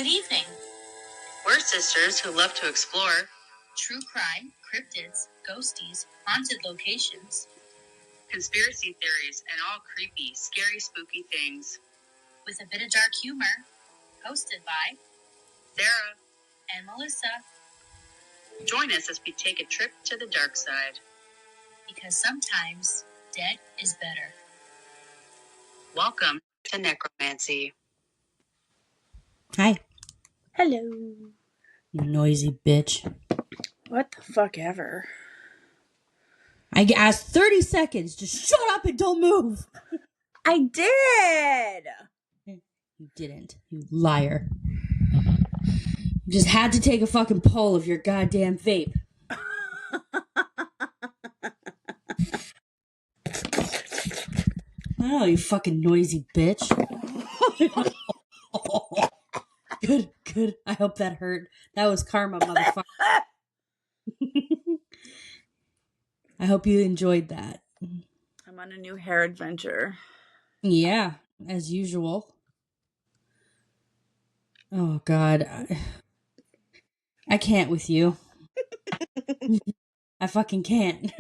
Good evening. We're sisters who love to explore True crime, cryptids, ghosties, haunted locations, conspiracy theories, and all creepy, scary, spooky things. with a bit of dark humor. Hosted by Sarah, and Melissa, join us as we take a trip to the dark side. because sometimes dead is better. Welcome to Necromancy. Hi, Hello. you noisy bitch. What the fuck ever? I asked 30 seconds. Just shut up and don't move. I did! You didn't. You liar. You just had to take a fucking pull of your goddamn vape. Oh, you fucking noisy bitch. Good. I hope that hurt. That was karma, motherfucker. I hope you enjoyed that. I'm on a new hair adventure. Yeah, as usual. Oh, God. I can't with you. I fucking can't.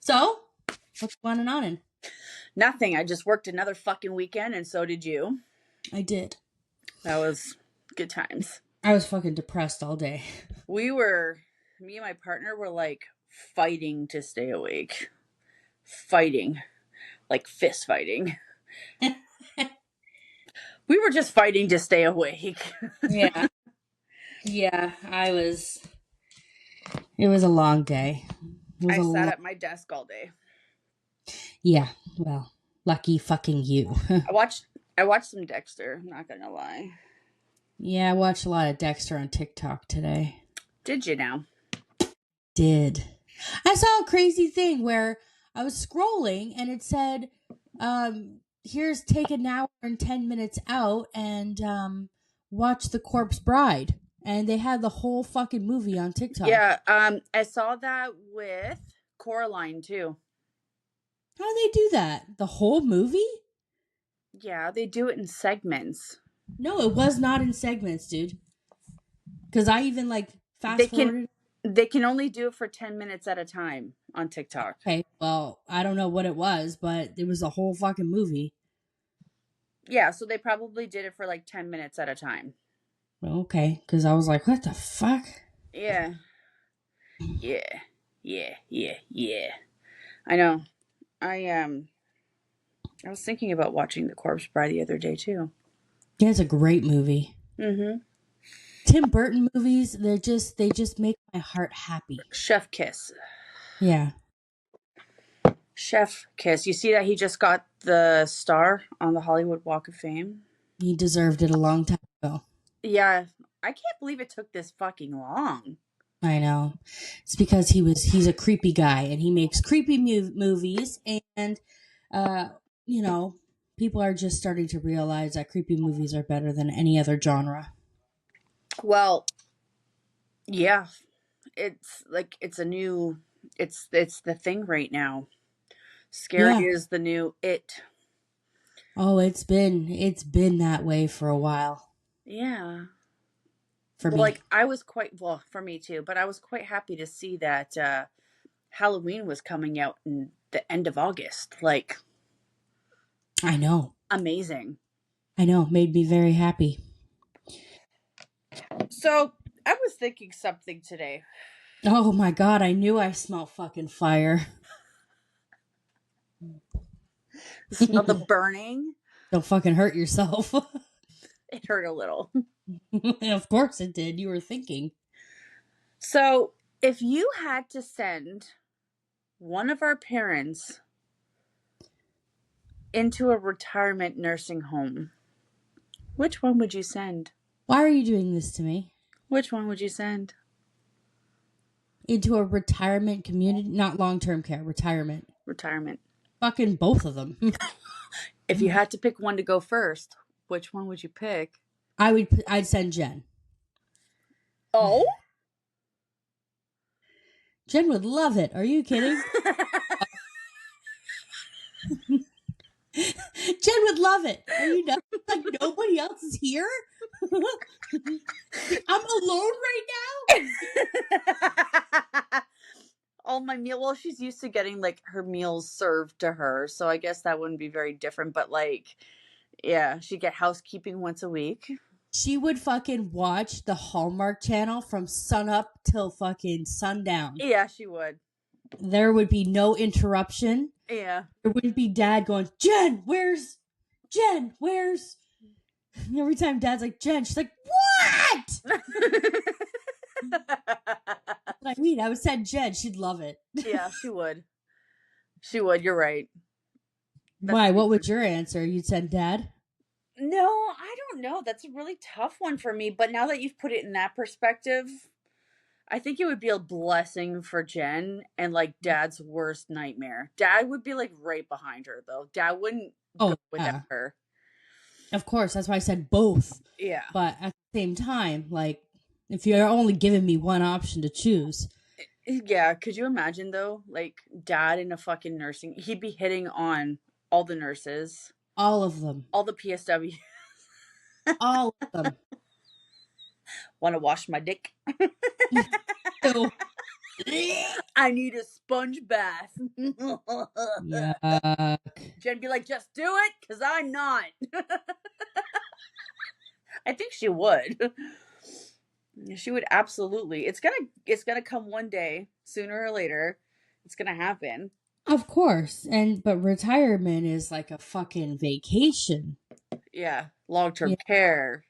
So, what's going on? Nothing. I just worked another fucking weekend, and so did you. I did. That was good times. I was fucking depressed all day. Me and my partner were like fighting to stay awake. Fighting. Like fist fighting. We were just fighting to stay awake. Yeah. Yeah, it was a long day. I sat at my desk all day. Yeah, well, lucky fucking you. I watched some Dexter, not gonna lie. Yeah, I watched a lot of Dexter on TikTok today. Did you now? Did. I saw a crazy thing where I was scrolling and it said, here's take an hour and 10 minutes out and watch The Corpse Bride. And they had the whole fucking movie on TikTok. Yeah, I saw that with Coraline too. How do they do that? The whole movie? Yeah, they do it in segments. No, it was not in segments, dude. Because I even fast forwarded. They can only do it for 10 minutes at a time on TikTok. Okay, well, I don't know what it was, but it was a whole fucking movie. Yeah, so they probably did it for 10 minutes at a time. Well, okay, because I was like, what the fuck? Yeah. I know. I was thinking about watching The Corpse Bride the other day too. Yeah, it's a great movie. Mm-hmm. Tim Burton movies, they just make my heart happy. Chef Kiss. Yeah. Chef Kiss. You see that he just got the star on the Hollywood Walk of Fame? He deserved it a long time ago. Yeah. I can't believe it took this fucking long. I know. It's because he's a creepy guy and he makes creepy movies and people are just starting to realize that creepy movies are better than any other genre. Well, yeah. It's the thing right now. Scary is the new it. Oh, it's been that way for a while. Yeah. For me. For me too, but I was quite happy to see that Halloween was coming out in the end of August. I know. Amazing. I know. Made me very happy. So, I was thinking something today. Oh my God, I knew I smelled fucking fire. Smell the burning? Don't fucking hurt yourself. It hurt a little. Of course it did. You were thinking. So, if you had to send one of our parents into a retirement nursing home, which one would you send? Why are you doing this to me? Which one would you send? Into a retirement community? Not long-term care, retirement. Retirement. Fucking both of them. If you had to pick one to go first, which one would you pick? I'd send Jen. Oh? Jen would love it. Are you kidding? Jen would love it. Are you nuts? like nobody else is here. I'm alone right now. All my meal. Well, she's used to getting like her meals served to her, so I guess that wouldn't be very different. But like, yeah, she'd get housekeeping once a week. She would fucking watch the Hallmark Channel from sun up till fucking sundown. Yeah, she would. There would be no interruption. Yeah. There wouldn't be Dad going, Jen, where's Jen? Where's? And every time Dad's like, Jen, she's like, what? I mean, I would send Jen. She'd love it. Yeah, she would. She would. You're right. Why? What was your answer? You'd send Dad? No, I don't know. That's a really tough one for me. But now that you've put it in that perspective, I think it would be a blessing for Jen and like Dad's worst nightmare. Dad would be like right behind her though. Dad wouldn't go without her. Of course, that's why I said both. Yeah. But at the same time, like, if you're only giving me one option to choose. Yeah, could you imagine though? Like Dad in a fucking nursing, he'd be hitting on all the nurses. All of them. All the PSW. All of them. Want to wash my dick? I need a sponge bath. Yuck. Jen be like, just do it, because I'm not. I think she would. She would absolutely. It's gonna come one day, sooner or later. It's gonna happen. Of course. But retirement is like a fucking vacation. Yeah. Long-term care.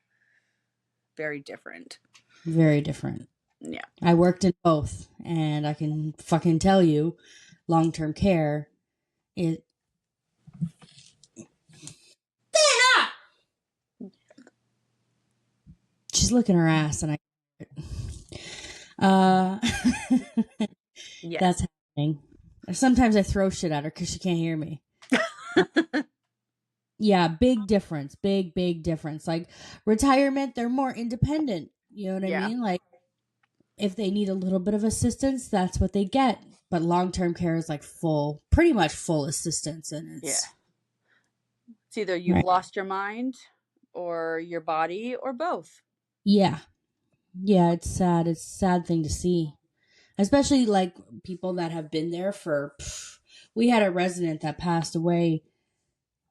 Very different. Very different. Yeah. I worked in both, and I can fucking tell you, long-term care is... She's licking her ass, and Yes. That's happening. Sometimes I throw shit at her because she can't hear me. Yeah, big difference. Big difference. Like, retirement, they're more independent. You know what I mean? Like, if they need a little bit of assistance, that's what they get. But long-term care is like pretty much full assistance. And it's either you've lost your mind or your body or both. Yeah. Yeah, it's sad. It's a sad thing to see. Especially like people that have been there for... We had a resident that passed away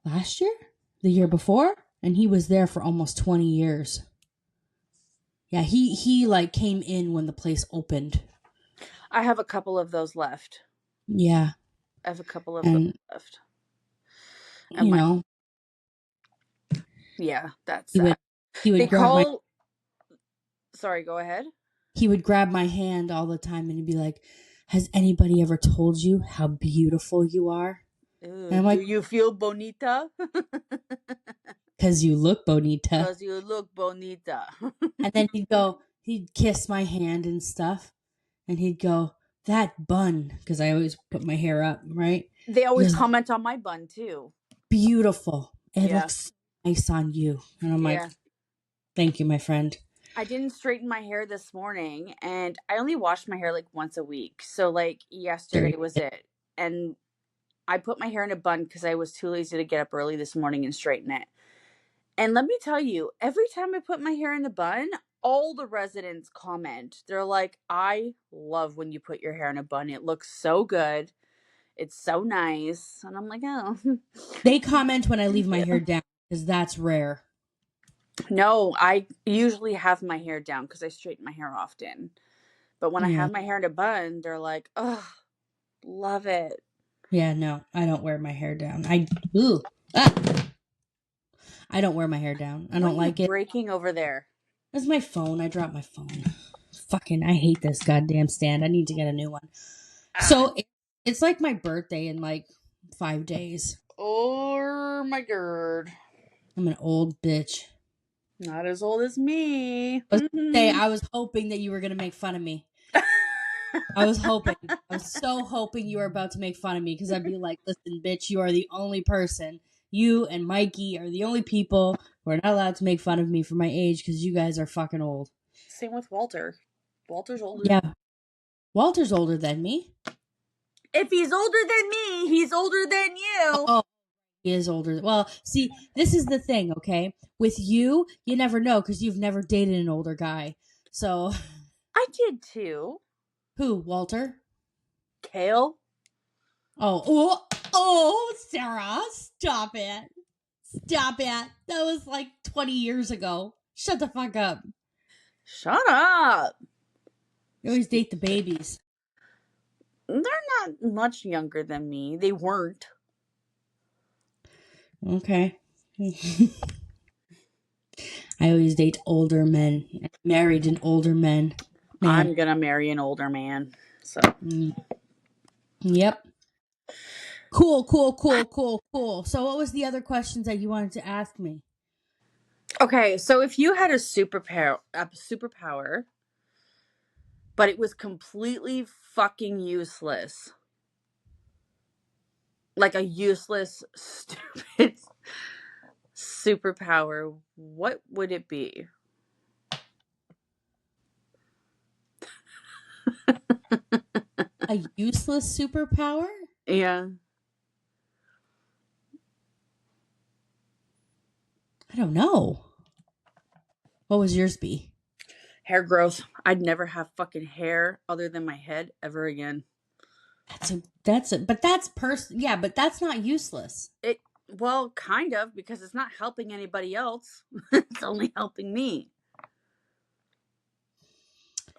last year? The year before? And he was there for almost 20 years. Yeah, he like came in when the place opened. I have a couple of those left. Yeah. I have a couple of those left. And you know. Yeah, that's sad. He would grab Sorry, go ahead. He would grab my hand all the time and he'd be like, has anybody ever told you how beautiful you are? And I'm like, do you feel bonita? Because you look bonita. Because you look bonita. And then he'd kiss my hand and stuff. And he'd go, that bun. Because I always put my hair up, right? They always comment on my bun, too. Beautiful. It looks nice on you. And I'm like, thank you, my friend. I didn't straighten my hair this morning. And I only wash my hair like once a week. So like yesterday was it. And I put my hair in a bun because I was too lazy to get up early this morning and straighten it. And let me tell you, every time I put my hair in a bun, all the residents comment. They're like, I love when you put your hair in a bun. It looks so good. It's so nice. And I'm like, oh. They comment when I leave my hair down because that's rare. No, I usually have my hair down because I straighten my hair often. But when I have my hair in a bun, they're like, oh, love it. Yeah, no, I don't wear my hair down. I don't wear my hair down. I don't like it. Breaking over there. That's my phone. I dropped my phone. Fucking, I hate this goddamn stand. I need to get a new one. So it's like my birthday in like 5 days. Oh my god. I'm an old bitch. Not as old as me. I was hoping that you were going to make fun of me. I was so hoping you were about to make fun of me because I'd be like, listen, bitch, you are the only person. You and Mikey are the only people who are not allowed to make fun of me for my age because you guys are fucking old. Same with Walter. Walter's older. Yeah. Walter's older than me. If he's older than me, he's older than you. Oh, He is older. Well, see, this is the thing, okay? With you, you never know because you've never dated an older guy. So, I did too. who? Walter? Kale? Oh, Sarah, stop it. Stop it. That was like 20 years ago. Shut the fuck up. Shut up. You always date the babies. They're not much younger than me. They weren't. Okay. I always date older men. I married an older man. I'm gonna marry an older man. So. Yep. Cool. So what was the other questions that you wanted to ask me? Okay, so if you had a superpower, but it was completely fucking useless, like a useless, stupid superpower, what would it be? A useless superpower? Yeah. I don't know. What was yours be? Hair growth. I'd never have fucking hair other than my head ever again. But that's not useless. Well, kind of, because it's not helping anybody else. It's only helping me.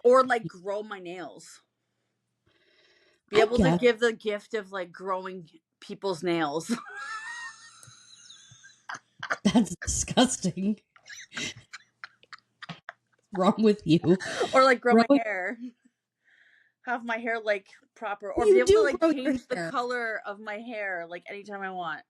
Or like grow my nails. Be able to give the gift of like growing people's nails. That's disgusting. Wrong with you? Or like grow my hair. Have my hair like proper, or be able to like change the color of my hair like anytime I want.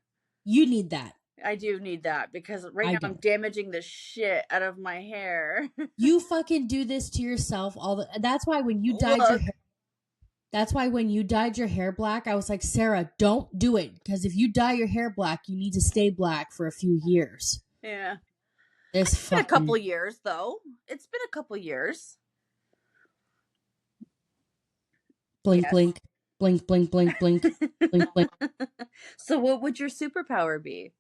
You need that. I do need that because right now I'm damaging the shit out of my hair. You fucking do this to yourself that's why when you dyed your hair. That's why when you dyed your hair black, I was like, Sarah, don't do it. Because if you dye your hair black, you need to stay black for a few years. Yeah. It's been a couple years, though. It's been a couple years. Blink, blink, blink, blink, blink, blink, blink, blink. So what would your superpower be?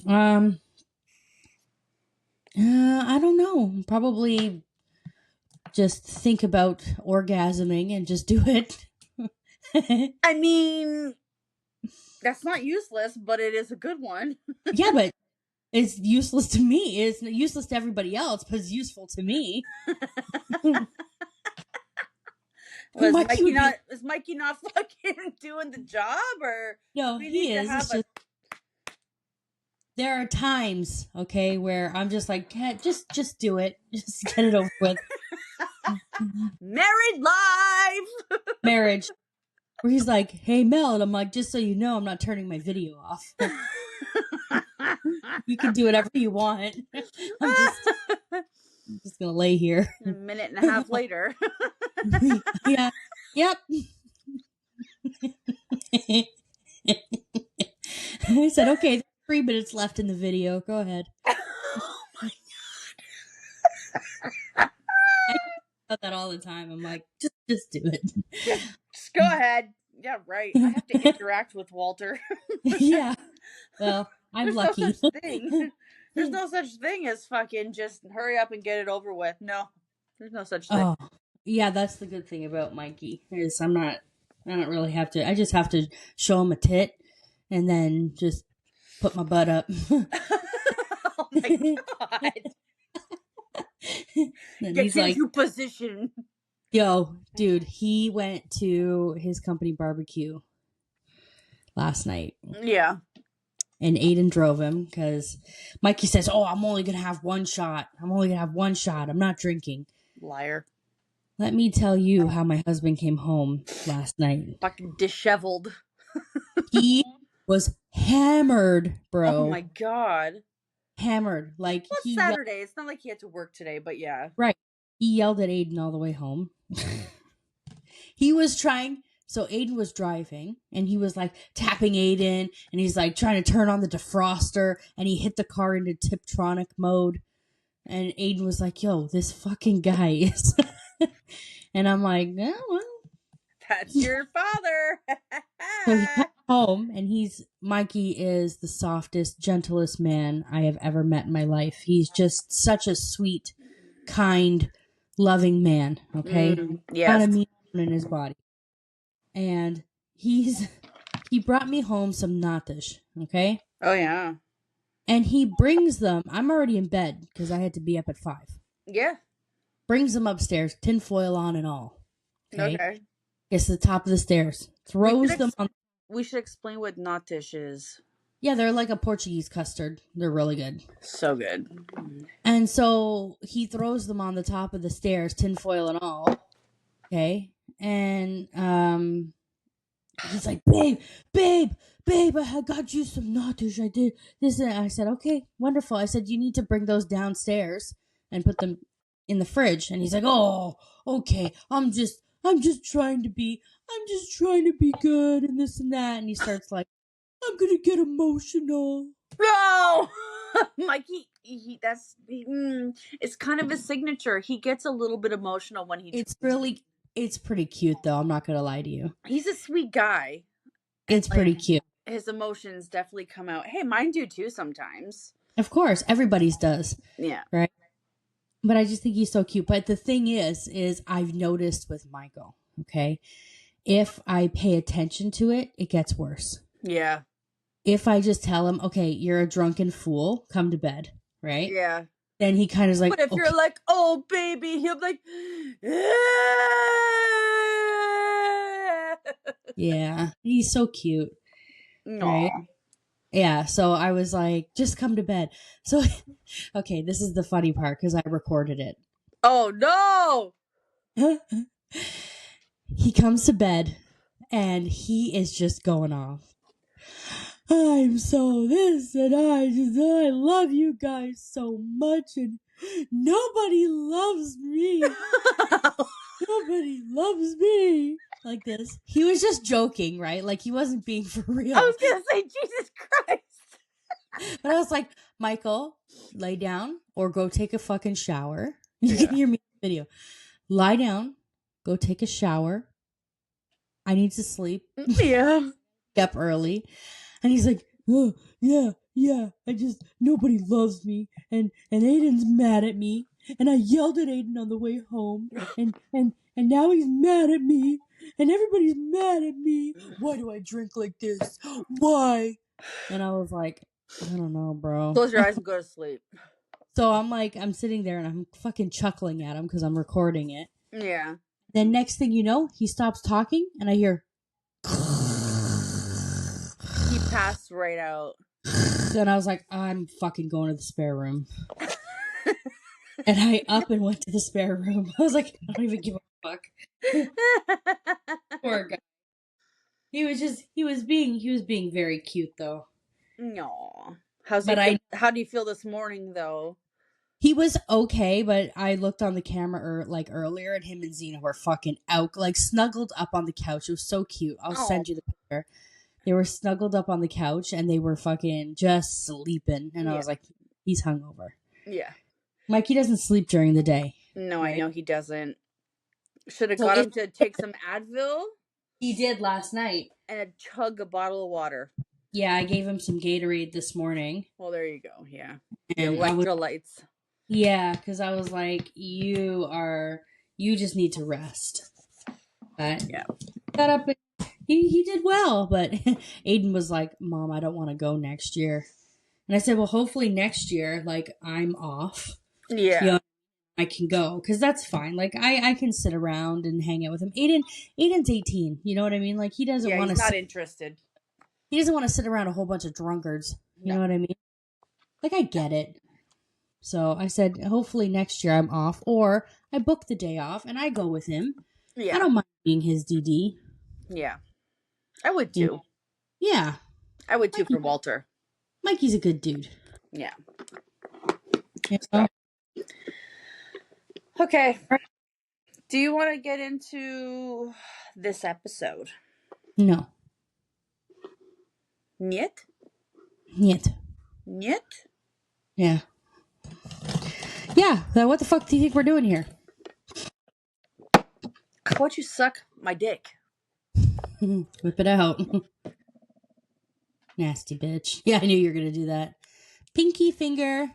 I don't know. Probably just think about orgasming and just do it. I mean, that's not useless, but it is a good one. Yeah, but it's useless to me. It's useless to everybody else, but it's useful to me. Is Mikey not fucking doing the job, or no? He is. There are times, okay, where I'm just like, just do it, just get it over with. Married life, marriage. Where he's like, "Hey Mel," and I'm like, "Just so you know, I'm not turning my video off. You can do whatever you want. I'm just gonna lay here." A minute and a half later. Yeah. Yep. I said, "Okay, 3 minutes left in the video. Go ahead." Oh my god. I think about that all the time. I'm like, just do it. Just go ahead. Yeah, right. I have to interact with Walter. Yeah. Well, I'm lucky. No such thing. There's no such thing as fucking just hurry up and get it over with. No. There's no such thing. Oh, yeah, that's the good thing about Mikey is I don't really have to. I just have to show him a tit and then just put my butt up. Oh my god. Get into position. Yo, dude, he went to his company barbecue last night. Yeah. And Aiden drove him because Mikey says, "Oh, I'm only going to have one shot. I'm not drinking." Liar. Let me tell you how my husband came home last night. Fucking disheveled. He was hammered, bro. Oh my god. Hammered. Like, it's Saturday. It's not like he had to work today, but yeah. Right. He yelled at Aiden all the way home. He was trying. So Aiden was driving and he was like tapping Aiden and he's like trying to turn on the defroster and he hit the car into Tiptronic mode. And Aiden was like, "Yo, this fucking guy is." And I'm like, "No, well. That's your father." home, and Mikey is the softest, gentlest man I have ever met in my life. He's just such a sweet, kind, loving man. Okay, not Yes. a mean in his body, and he brought me home some natas. Okay, Oh yeah. and he brings them. I'm already in bed because I had to be up at 5. Yeah. Brings them upstairs, tinfoil on and all. Okay. Gets to the top of the stairs, throws them on. We should explain what natish is. Yeah, they're like a Portuguese custard. They're really good. So good. And so he throws them on the top of the stairs, tinfoil and all. Okay. And he's like, babe, I got you some natish. I did this. And I said, okay, wonderful. I said, you need to bring those downstairs and put them in the fridge. And he's like, oh, okay. I'm just trying to be good and this and that. And he starts like, I'm gonna get emotional. No, Mikey. It's kind of his signature. He gets a little bit emotional when he. It's pretty cute though. I'm not gonna lie to you. He's a sweet guy. It's pretty cute. His emotions definitely come out. Hey, mine do too sometimes. Of course, everybody's does. Yeah. Right. But I just think he's so cute. But the thing is I've noticed with Michael. Okay, if I pay attention to it, it gets worse. Yeah. If I just tell him, okay, you're a drunken fool, come to bed, right? Yeah. Then he kind of is like, but if you're like, oh, baby, he'll be like, yeah, he's so cute. Right? Yeah, so I was like, just come to bed. So, okay, this is the funny part because I recorded it. Oh, no! He comes to bed and he is just going off. I'm so this and I love you guys so much and nobody loves me. Nobody loves me. Like this. He was just joking, right? Like he wasn't being for real. I was going to say, Jesus Christ. But I was like, Michael, lay down or go take a fucking shower. You can hear me in the video. Lie down, go take a shower. I need to sleep. Yeah. Up early. And he's like, oh, yeah. Nobody loves me. And Aiden's mad at me. And I yelled at Aiden on the way home. And now he's mad at me. And everybody's mad at me. Why do I drink like this? Why? And I was like, I don't know, bro. Close your eyes and go to sleep. So I'm sitting there and I'm fucking chuckling at him because I'm recording it. Yeah. Then next thing you know, he stops talking and I hear... He passed right out. And I was like, I'm fucking going to the spare room. And I up and went to the spare room. I was like, I don't even give a fuck. Poor guy. He was being very cute though. No. How do you feel this morning though? He was okay, but I looked on the camera earlier and him and Zena were fucking out, like snuggled up on the couch. It was so cute. I'll send you the picture. They were snuggled up on the couch and they were fucking just sleeping. And I was like, he's hungover. Yeah. Mikey doesn't sleep during the day. No, right? I know he doesn't. Should have got him to take some Advil. He did last night. And chug a bottle of water. Yeah, I gave him some Gatorade this morning. Well, there you go. Yeah. And electrolytes. Yeah, because I was like, you just need to rest. But yeah. Got up and he did well, but Aiden was like, Mom, I don't want to go next year. And I said, well, hopefully next year, like, I'm off. Yeah. You know, I can go, because that's fine. Like, I can sit around and hang out with him. Aiden's 18, you know what I mean? Like, he doesn't want to... he's not interested. He doesn't want to sit around a whole bunch of drunkards. You know what I mean? Like, I get it. So I said, hopefully next year I'm off, or I book the day off and I go with him. Yeah. I don't mind being his DD. Yeah. I would too. Yeah. I would too for Walter. Mikey's a good dude. Yeah. You know? Okay. Do you want to get into this episode? No. Niet? Niet. Niet? Yeah. Yeah. Then what the fuck do you think we're doing here? How about you suck my dick? Whip it out. Nasty bitch. Yeah, I knew you were going to do that. Pinky finger.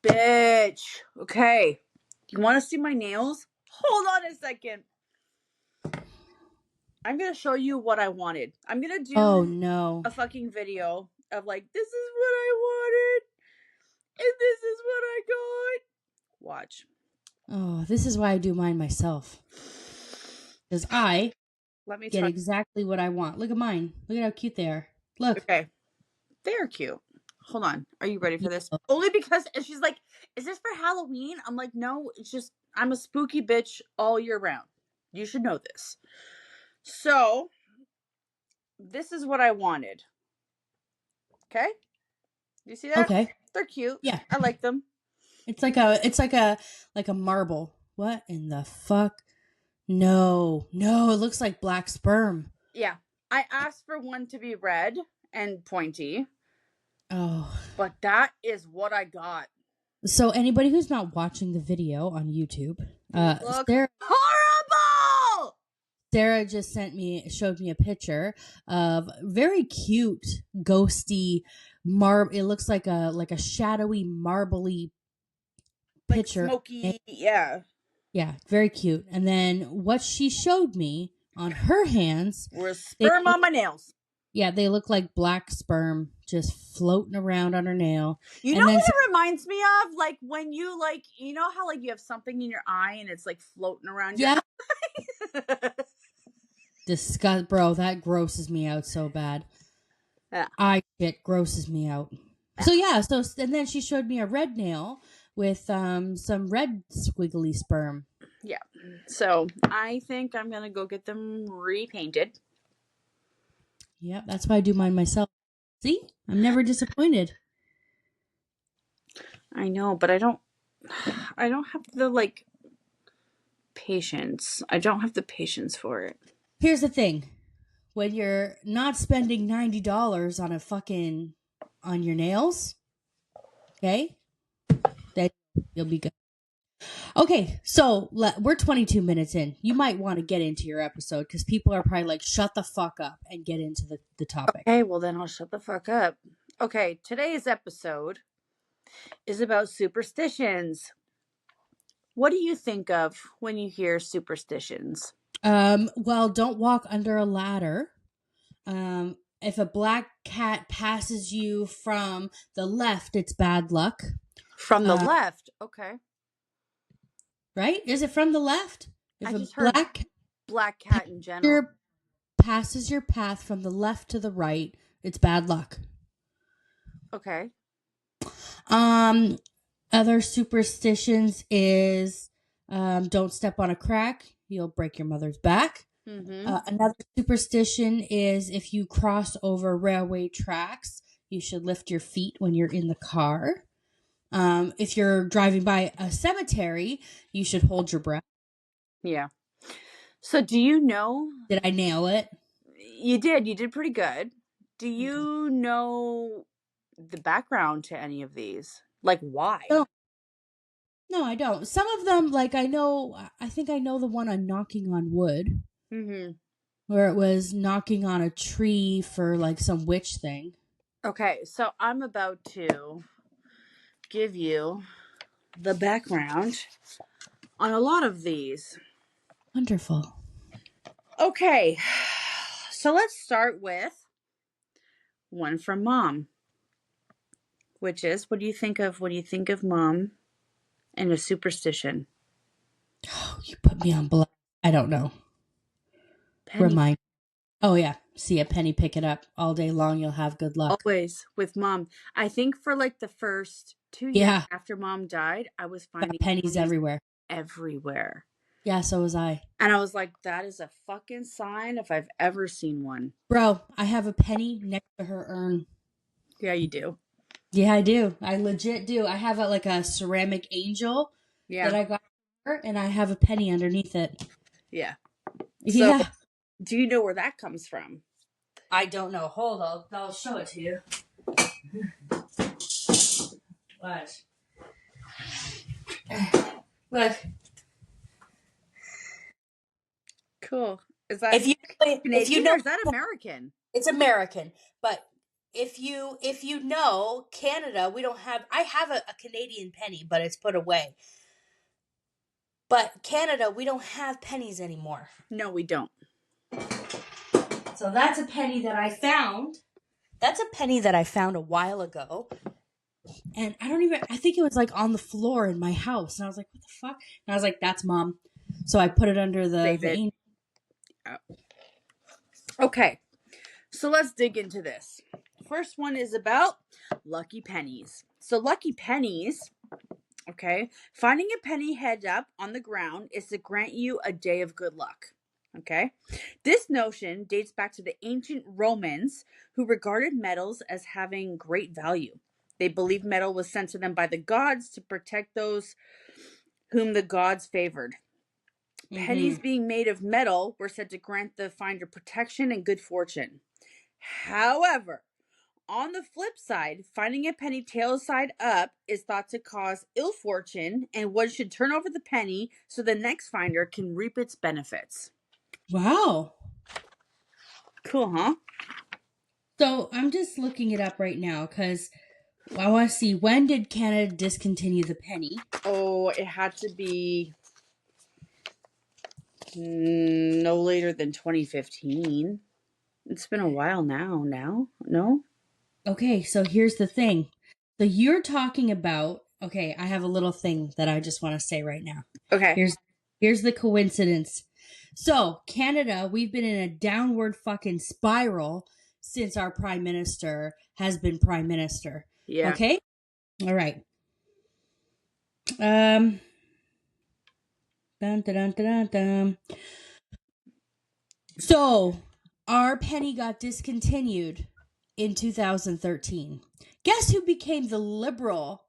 Bitch. Okay. You want to see my nails? Hold on a second. I'm going to show you what I wanted. I'm going to do no. a fucking video of like, this is what I wanted. And this is what I got. Watch. Oh, this is why I do mine myself. Because I Let me get exactly what I want. Look at mine. Look at how cute they are. Look. Okay. They're cute. Hold on. Are you ready for this? Only because she's like, is this for Halloween? I'm like, no, it's just, I'm a spooky bitch all year round. You should know this. So, this is what I wanted. Okay? You see that? Okay. They're cute. Yeah. I like them. It's like a marble. What in the fuck? No, it looks like black sperm. Yeah. I asked for one to be red and pointy. Oh. But that is what I got. So anybody who's not watching the video on YouTube, look horrible! Sarah just showed me a picture of very cute, ghosty it looks like a shadowy, marbly picture. Smoky, yeah. Yeah, very cute. And then what she showed me on her hands were sperm on my nails. Yeah, they look like black sperm just floating around on her nail. You know what it reminds me of? Like when you you know how you have something in your eye and it's like floating around your eye? Disgust, bro. That grosses me out so bad. Yeah. Eye shit grosses me out. Yeah. So and then she showed me a red nail with some red squiggly sperm. Yeah. So I think I'm gonna go get them repainted. Yeah, that's why I do mine myself. See? I'm never disappointed. I know, but I don't have the patience. I don't have the patience for it. Here's the thing. When you're not spending $90 on your nails, okay? Then you'll be good. Okay, so we're 22 minutes in. You might want to get into your episode because people are probably like, shut the fuck up and get into the topic. Okay, well then I'll shut the fuck up. Okay, today's episode is about superstitions. What do you think of when you hear superstitions? Well, don't walk under a ladder. If a black cat passes you from the left, it's bad luck. From the left? Okay. Right? Is it from the left? If I just heard black cat in general. Passes your path from the left to the right, it's bad luck. Okay. Other superstitions is don't step on a crack. You'll break your mother's back. Mm-hmm. Another superstition is if you cross over railway tracks, you should lift your feet when you're in the car. If you're driving by a cemetery, you should hold your breath. Yeah. So do you know? Did I nail it? You did. You did pretty good. Do you know the background to any of these? Like why? No, I don't. Some of them, I think I know the one on knocking on wood. Mm-hmm. Where it was knocking on a tree for some witch thing. Okay, so I'm about to give you the background on a lot of these. Wonderful. Okay, so let's start with one from Mom, which is, what do you think of when you think of Mom and a superstition? Oh, you put me on blast. I don't know. Penny. Remind. Oh yeah, see a penny, pick it up all day long. You'll have good luck. Always with Mom. I think for the first 2 years after Mom died, I was finding pennies everywhere. Everywhere. Yeah, so was I. And I was like, that is a fucking sign if I've ever seen one. Bro, I have a penny next to her urn. Yeah, you do. Yeah, I do. I legit do. I have a ceramic angel that I got her, and I have a penny underneath it. Yeah. Yeah. So, do you know where that comes from? I don't know. Hold on. I'll show it to you. What? Look. Cool. Is that if you Canadian or is that American? It's American, but if you know, Canada, we don't have. I have a Canadian penny, but it's put away. But Canada, we don't have pennies anymore. No, we don't. So that's a penny that I found. That's a penny that I found a while ago. And I think it was like on the floor in my house. And I was like, what the fuck? And I was like, that's Mom. So I put it under the Okay. So let's dig into this. First one is about lucky pennies. So lucky pennies, okay, finding a penny head up on the ground is to grant you a day of good luck. Okay. This notion dates back to the ancient Romans who regarded metals as having great value. They believed metal was sent to them by the gods to protect those whom the gods favored. Pennies being made of metal were said to grant the finder protection and good fortune. However, on the flip side, finding a penny tail side up is thought to cause ill fortune, and one should turn over the penny so the next finder can reap its benefits. Wow. Cool, huh? So I'm just looking it up right now because I want to see, when did Canada discontinue the penny? Oh, it had to be no later than 2015. It's been a while now. No? Okay, so here's the thing. So you're talking about, okay, I have a little thing that I just want to say right now. Okay. Here's the coincidence. So, Canada, we've been in a downward fucking spiral since our prime minister has been prime minister. Yeah. Okay? All right. Dun, dun, dun, dun, dun. So, our penny got discontinued in 2013. Guess who became the Liberal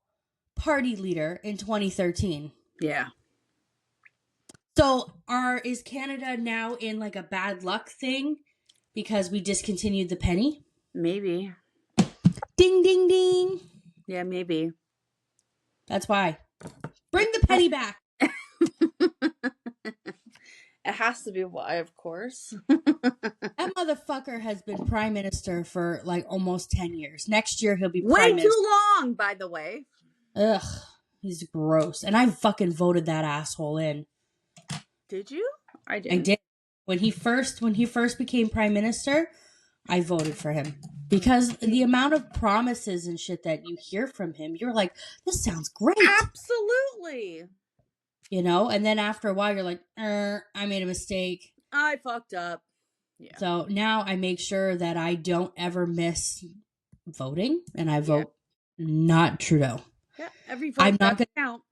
Party leader in 2013? Yeah. So, is Canada now in like a bad luck thing because we discontinued the penny? Maybe. Ding, ding, ding. Yeah, maybe. That's why. Bring the penny back. It has to be why, of course. That motherfucker has been prime minister for like almost 10 years. Next year he'll be prime Way minister. too long, by the way. Ugh, he's gross. And I fucking voted that asshole in. Did you? I did. I did. When he first became prime minister, I voted for him. Because the amount of promises and shit that you hear from him, you're like, this sounds great. Absolutely. You know, and then after a while, you're like, I made a mistake. I fucked up. Yeah. So now I make sure that I don't ever miss voting, and I vote not Trudeau. Yeah, every vote does count.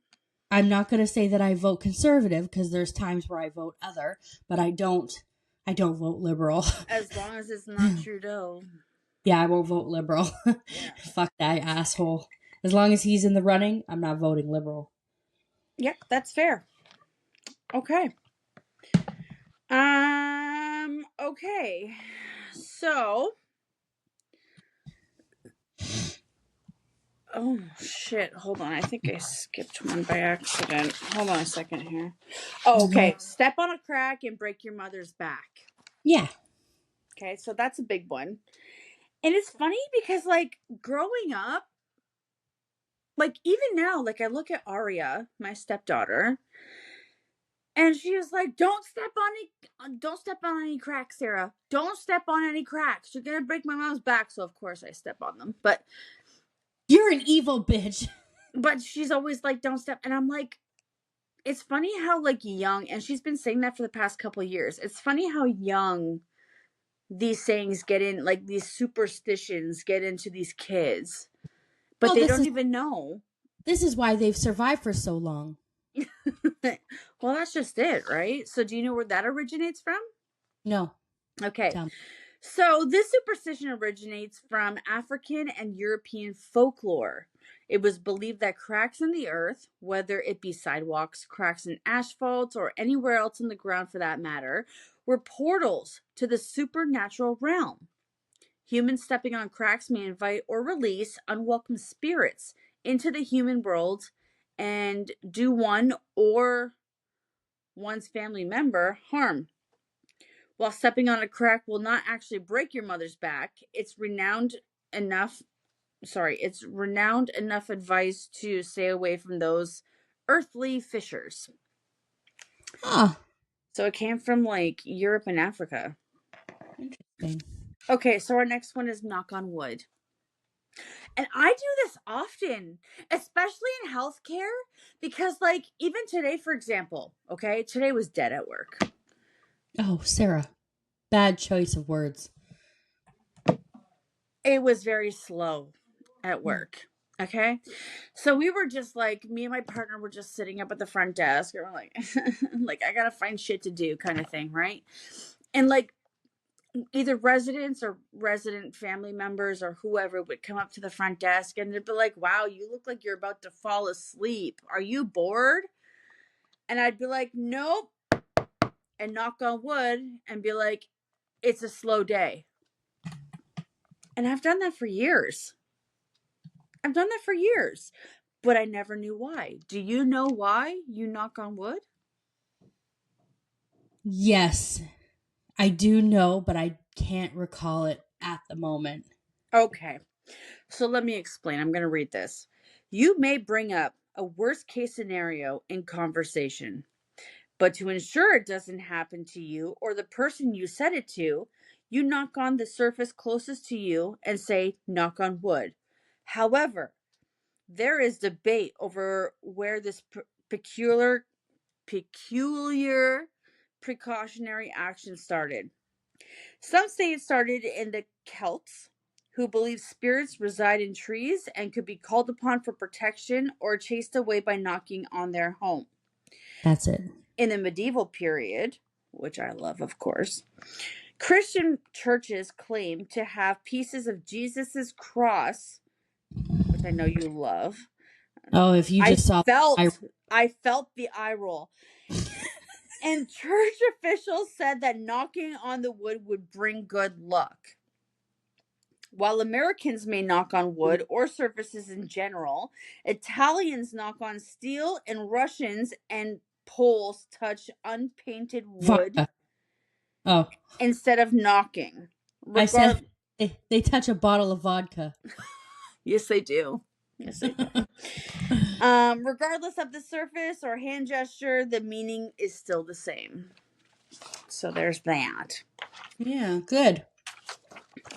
I'm not gonna say that I vote conservative because there's times where I vote other, but I don't vote liberal. As long as it's not Trudeau. Yeah, I won't vote liberal. Yeah. Fuck that asshole. As long as he's in the running, I'm not voting liberal. Yep, that's fair. Okay. Okay. So. Oh, shit. Hold on. I think I skipped one by accident. Hold on a second here. Oh, okay. Step on a crack and break your mother's back. Yeah. Okay, so that's a big one. And it's funny because, like, growing up, like, even now, like, I look at Aria, my stepdaughter, and she was like, don't step on any cracks, Sarah. Don't step on any cracks. You're gonna break my mom's back. So of course I step on them. But you're an evil bitch. But she's always like, don't step. And I'm like, it's funny how like young, and she's been saying that for the past couple of years. It's funny how young these sayings get in, like these superstitions get into these kids. But they don't even know. This is why they've survived for so long. Well, that's just it, right? So do you know where that originates from? No. Okay. So this superstition originates from African and European folklore. It was believed that cracks in the earth, whether it be sidewalks, cracks in asphalt, or anywhere else in the ground for that matter, were portals to the supernatural realm. Humans stepping on cracks may invite or release unwelcome spirits into the human world and do one or one's family member harm. While stepping on a crack will not actually break your mother's back, it's renowned it's renowned enough advice to stay away from those earthly fishers. Ah, So it came from like Europe and Africa. interesting. Okay, so our next one is knock on wood. And I do this often, especially in healthcare, because like even today, for example, okay, today was dead at work. Oh, Sarah, bad choice of words. It was very slow at work. Okay. So we were just like, me and my partner were just sitting up at the front desk and we're like, like, I gotta find shit to do kind of thing, right? And like either residents or resident family members or whoever would come up to the front desk and they'd be like, wow, you look like you're about to fall asleep. Are you bored? And I'd be like, nope. And knock on wood and be like, it's a slow day. And I've done that for years. But I never knew why. Do you know why you knock on wood? Yes, I do know, but I can't recall it at the moment. Okay. So let me explain. I'm going to read this. You may bring up a worst case scenario in conversation, but to ensure it doesn't happen to you or the person you said it to, you knock on the surface closest to you and say, knock on wood. However, there is debate over where this peculiar precautionary action started. Some say it started in the Celts, who believed spirits reside in trees and could be called upon for protection or chased away by knocking on their home. That's it. In the medieval period, which I love, of course, Christian churches claim to have pieces of Jesus's cross, which I know you love. Oh, if you just saw, I felt the eye roll. And church officials said that knocking on the wood would bring good luck. While Americans may knock on wood or surfaces in general, Italians knock on steel and Russians and Poles touch unpainted wood vodka. Oh, instead of knocking. I said they touch a bottle of vodka. Yes, they do. Yes, they do. Regardless of the surface or hand gesture, the meaning is still the same. So there's that. Yeah, good.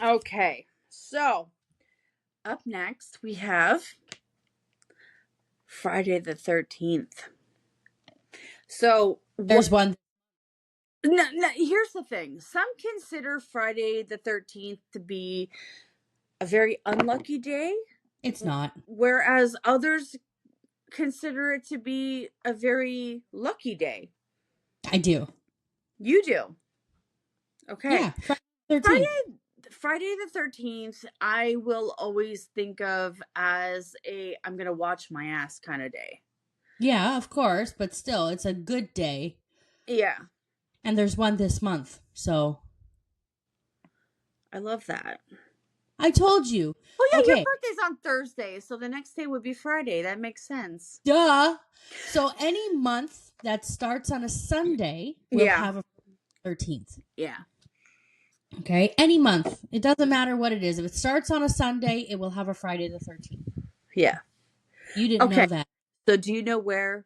Okay, so up next we have Friday the 13th. So There's one. No, here's the thing. Some consider Friday the 13th to be a very unlucky day. It's not. Whereas others consider it to be a very lucky day. I do. You do. Okay. Yeah, Friday the 13th, I will always think of as I'm going to watch my ass kind of day. Yeah, of course, but still, it's a good day. Yeah. And there's one this month, so. I love that. I told you. Oh, yeah, okay. Your birthday's on Thursday, so the next day would be Friday. That makes sense. Duh. So any month that starts on a Sunday will have a 13th. Yeah. Okay, any month. It doesn't matter what it is. If it starts on a Sunday, it will have a Friday the 13th. Yeah. You didn't know that. So do you know where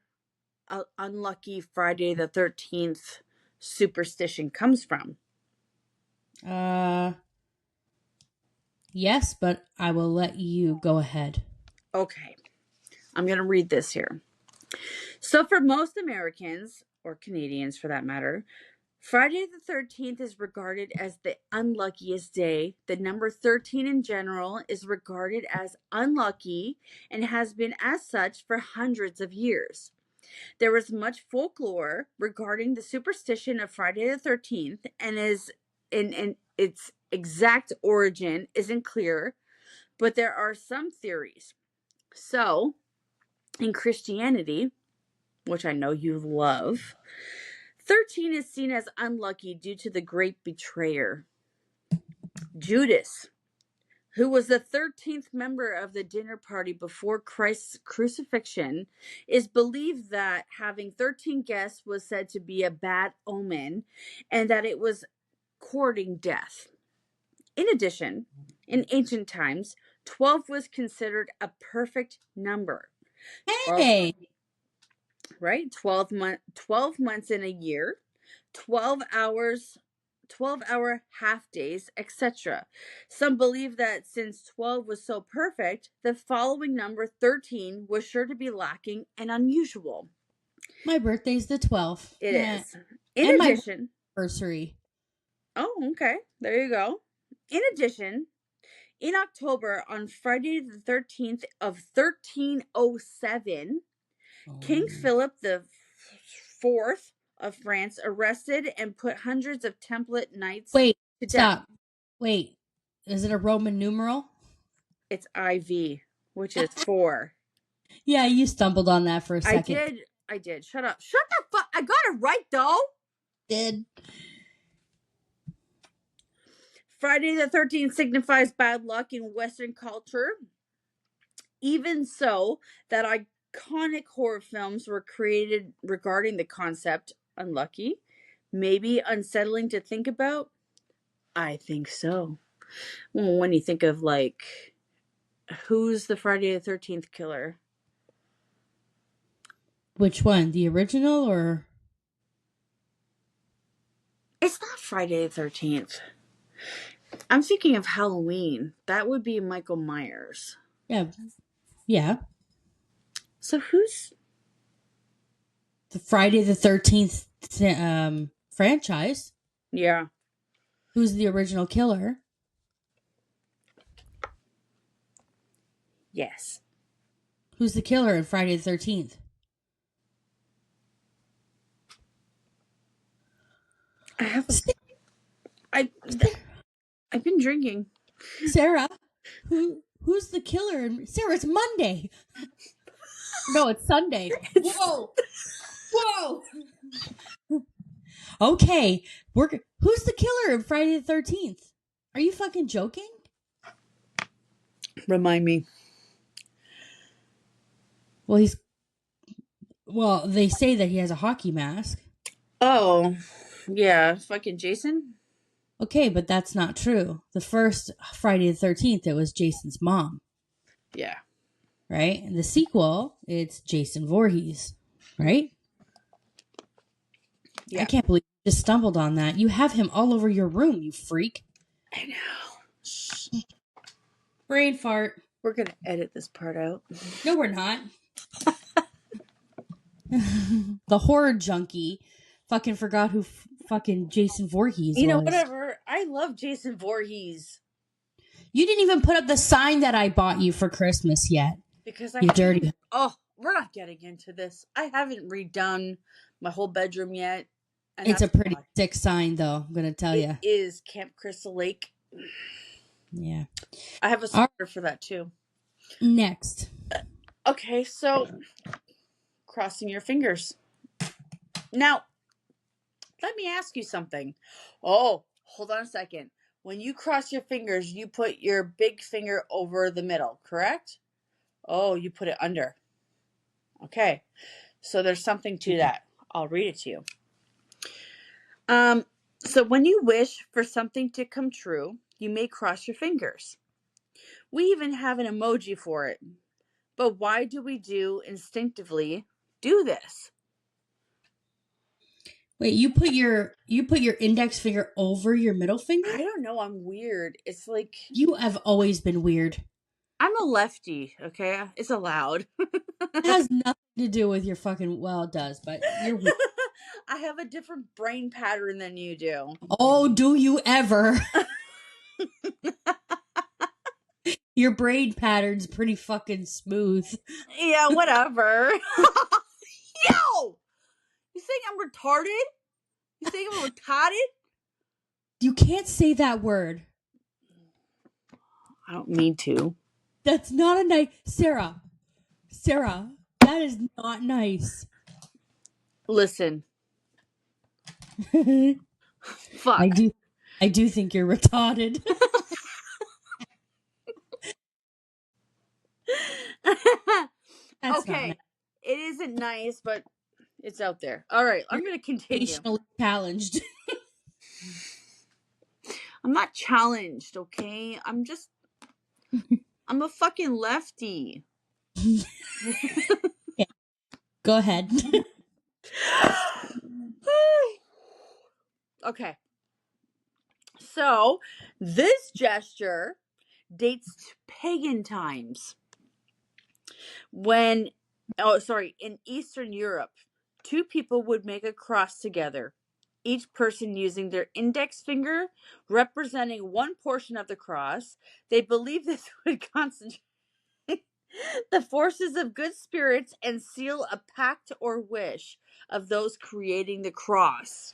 unlucky Friday the 13th superstition comes from? Yes, but I will let you go ahead. Okay. I'm going to read this here. So for most Americans, or Canadians for that matter, Friday the 13th is regarded as the unluckiest day. The number 13 in general is regarded as unlucky and has been as such for hundreds of years. There is much folklore regarding the superstition of Friday the 13th and its exact origin isn't clear, but there are some theories. So, in Christianity, which I know you love, 13 is seen as unlucky due to the great betrayer, Judas, who was the 13th member of the dinner party before Christ's crucifixion. Is believed that having 13 guests was said to be a bad omen and that it was courting death. In addition, In ancient times, 12 was considered a perfect number. 12, Hey, right? 12 months in a year, 12 hours, 12-hour half days, etc. Some believe that since 12 was so perfect, the following number 13 was sure to be lacking and unusual. my birthday's the 12th. It Yeah. is. In And my addition, anniversary. oh, okay. There you go. In addition, in October, on Friday the 13th of 1307, King Philip the Fourth of France arrested and put hundreds of Template knights Wait, to death. stop. Wait, is it a Roman numeral? It's IV, which is 4. Yeah, you stumbled on that for a second. I did. Shut up. Shut the fuck. I got it right though. Did. Friday the 13th signifies bad luck in Western culture. Even so, that iconic horror films were created regarding the concept. Unlucky. Maybe unsettling to think about? I think so. Well, when you think of like, who's the Friday the 13th killer? Which one? The original or? It's not Friday the 13th. I'm thinking of Halloween. That would be Michael Myers. Yeah. Yeah. So who's The Friday the 13th franchise. Yeah. Who's the original killer? Yes. Who's the killer in Friday the 13th? I have I've been drinking. Sarah, who's the killer? Sarah, it's Monday. No, it's Sunday. Whoa. Whoa. Okay, who's the killer in Friday the 13th? Are you fucking joking? Remind me. Well, they say that he has a hockey mask. Oh, yeah, fucking Jason. Okay, but that's not true. The first Friday the 13th, it was Jason's mom. Yeah. Right? And the sequel, it's Jason Voorhees. Right? Yeah. I can't believe you just stumbled on that. You have him all over your room, you freak. I know. Shh. Brain fart. We're gonna edit this part out. No, we're not. The horror junkie fucking forgot who fucking Jason Voorhees was. You know, whatever. I love Jason Voorhees. You didn't even put up the sign that I bought you for Christmas yet. Because I You dirty. Oh, we're not getting into this. I haven't redone my whole bedroom yet. And It's a pretty sick sign, though. I'm gonna tell you. It is Camp Crystal Lake. Yeah. I have a sticker for that too. Next. Okay, so crossing your fingers. Now, let me ask you something. Oh, hold on a second. When you cross your fingers, you put your big finger over the middle, correct? Oh, you put it under. Okay. So there's something to that. I'll read it to you. So when you wish for something to come true, you may cross your fingers. We even have an emoji for it. But why do we instinctively do this? Wait, you put your index finger over your middle finger? I don't know. I'm weird. It's like You have always been weird. I'm a lefty, okay? It's allowed. It has nothing to do with your fucking, well, it does, but you're weird. I have a different brain pattern than you do. Oh, do you ever? Your brain pattern's pretty fucking smooth. Yeah, whatever. Yo! You think I'm retarded? You think I'm retarded? You can't say that word. I don't mean to. That's not a nice... Sarah, that is not nice. Listen. Fuck. I do think you're retarded. That's okay. not nice. It isn't nice, but it's out there. All right, I'm going to continue. Educationally challenged. I'm not challenged, okay? I'm just I'm a fucking lefty. Go ahead. Okay. So, this gesture dates to pagan times. In Eastern Europe, two people would make a cross together, each person using their index finger representing one portion of the cross. They believe this would concentrate the forces of good spirits and seal a pact or wish of those creating the cross.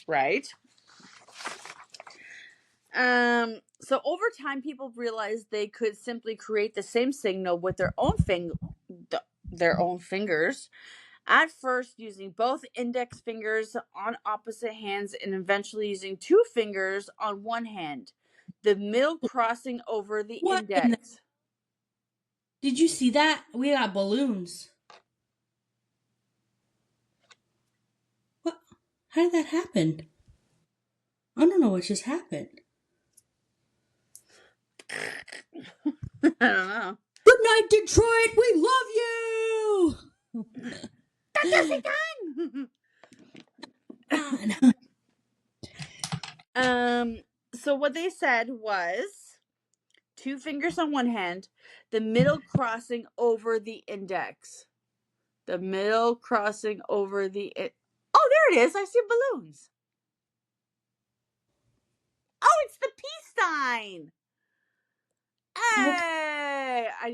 Right? So over time, people realized they could simply create the same signal with their own fingers. At first, using both index fingers on opposite hands, and eventually using two fingers on one hand, the middle crossing over the What in the... index. Did you see that? We got balloons. What? How did that happen? I don't know what just happened. I don't know. Good night, Detroit. We love you. So what they said was two fingers on one hand, the middle crossing over the index. The middle crossing over the... Oh, there it is. I see balloons. Oh, it's the peace sign. Hey, I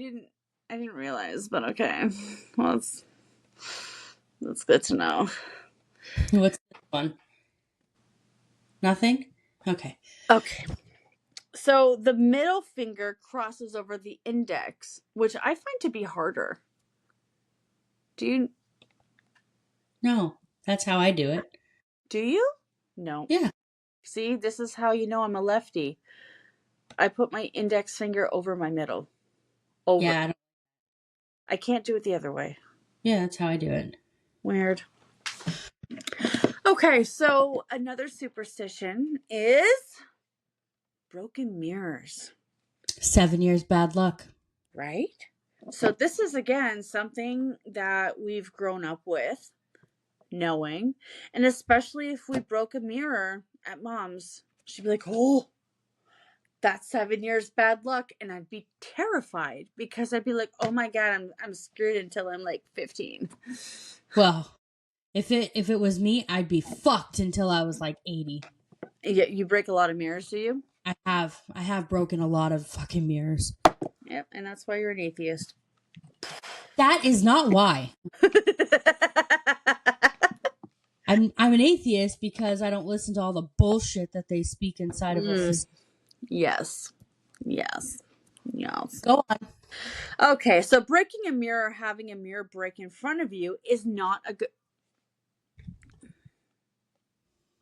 didn't realize, but okay. Well, that's good to know. What's this one? Nothing? Okay. Okay. So the middle finger crosses over the index, which I find to be harder. Do you? No, that's how I do it. Do you? No. Yeah. See, this is how you know I'm a lefty. I put my index finger over my middle. Over. Yeah. I can't do it the other way. Yeah, that's how I do it. Weird. Okay, so another superstition is broken mirrors. 7 years bad luck. Right? So this is, again, something that we've grown up with, knowing, and especially if we broke a mirror at mom's, she'd be like, oh, that's 7 years bad luck, and I'd be terrified because I'd be like, oh my god, I'm screwed until I'm like 15. Well, if it was me, I'd be fucked until I was like 80. You break a lot of mirrors, do you? I have broken a lot of fucking mirrors. Yep, and that's why you're an atheist. That is not why. I'm an atheist because I don't listen to all the bullshit that they speak inside of a facility. Yes. Go on. Okay, so breaking a mirror, having a mirror break in front of you is not a good...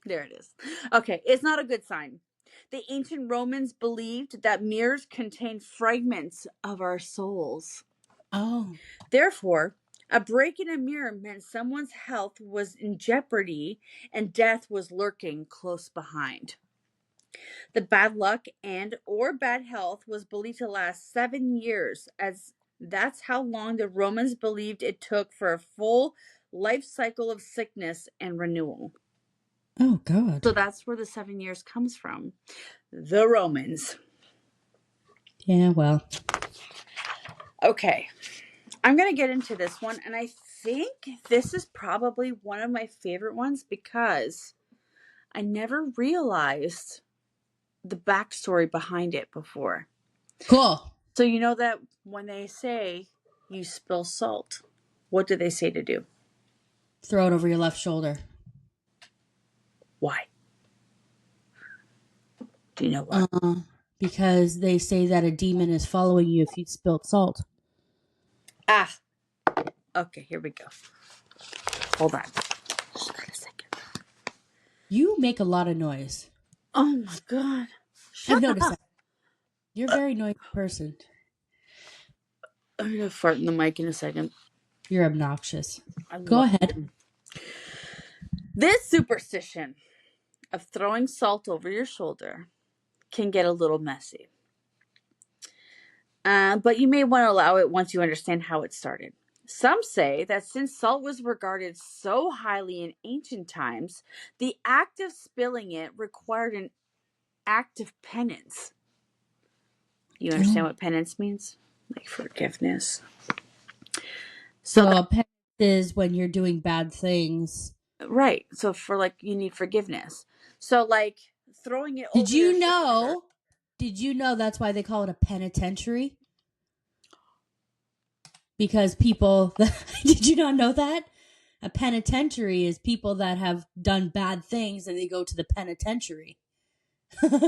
There it is. Okay, it's not a good sign. The ancient Romans believed that mirrors contained fragments of our souls. Oh. Therefore, a break in a mirror meant someone's health was in jeopardy and death was lurking close behind. The bad luck and or bad health was believed to last 7 years, as that's how long the Romans believed it took for a full life cycle of sickness and renewal. Oh, God. So that's where the 7 years comes from. The Romans. Yeah, well. Okay. I'm going to get into this one, and I think this is probably one of my favorite ones because I never realized the backstory behind it before. Cool. So you know that when they say you spill salt, what do they say to do? Throw it over your left shoulder. Why? Do you know why? Because they say that a demon is following you if you spilled salt. Ah. Okay, here we go. Hold on. Hold on a second. You make a lot of noise. Oh my god. I've noticed that. You're a very noisy person. I'm going to fart in the mic in a second. You're obnoxious. Go ahead. This superstition of throwing salt over your shoulder can get a little messy. But you may want to allow it once you understand how it started. Some say that since salt was regarded so highly in ancient times, the act of spilling it required an act of penance. You understand what penance means? Like forgiveness. So a penance is when you're doing bad things. right. So for like you need forgiveness. So like throwing it Did over your you shoulder. know? Did you know that's why they call it a penitentiary? Because people, did you not know that? A penitentiary is people that have done bad things and they go to the penitentiary. Bitch!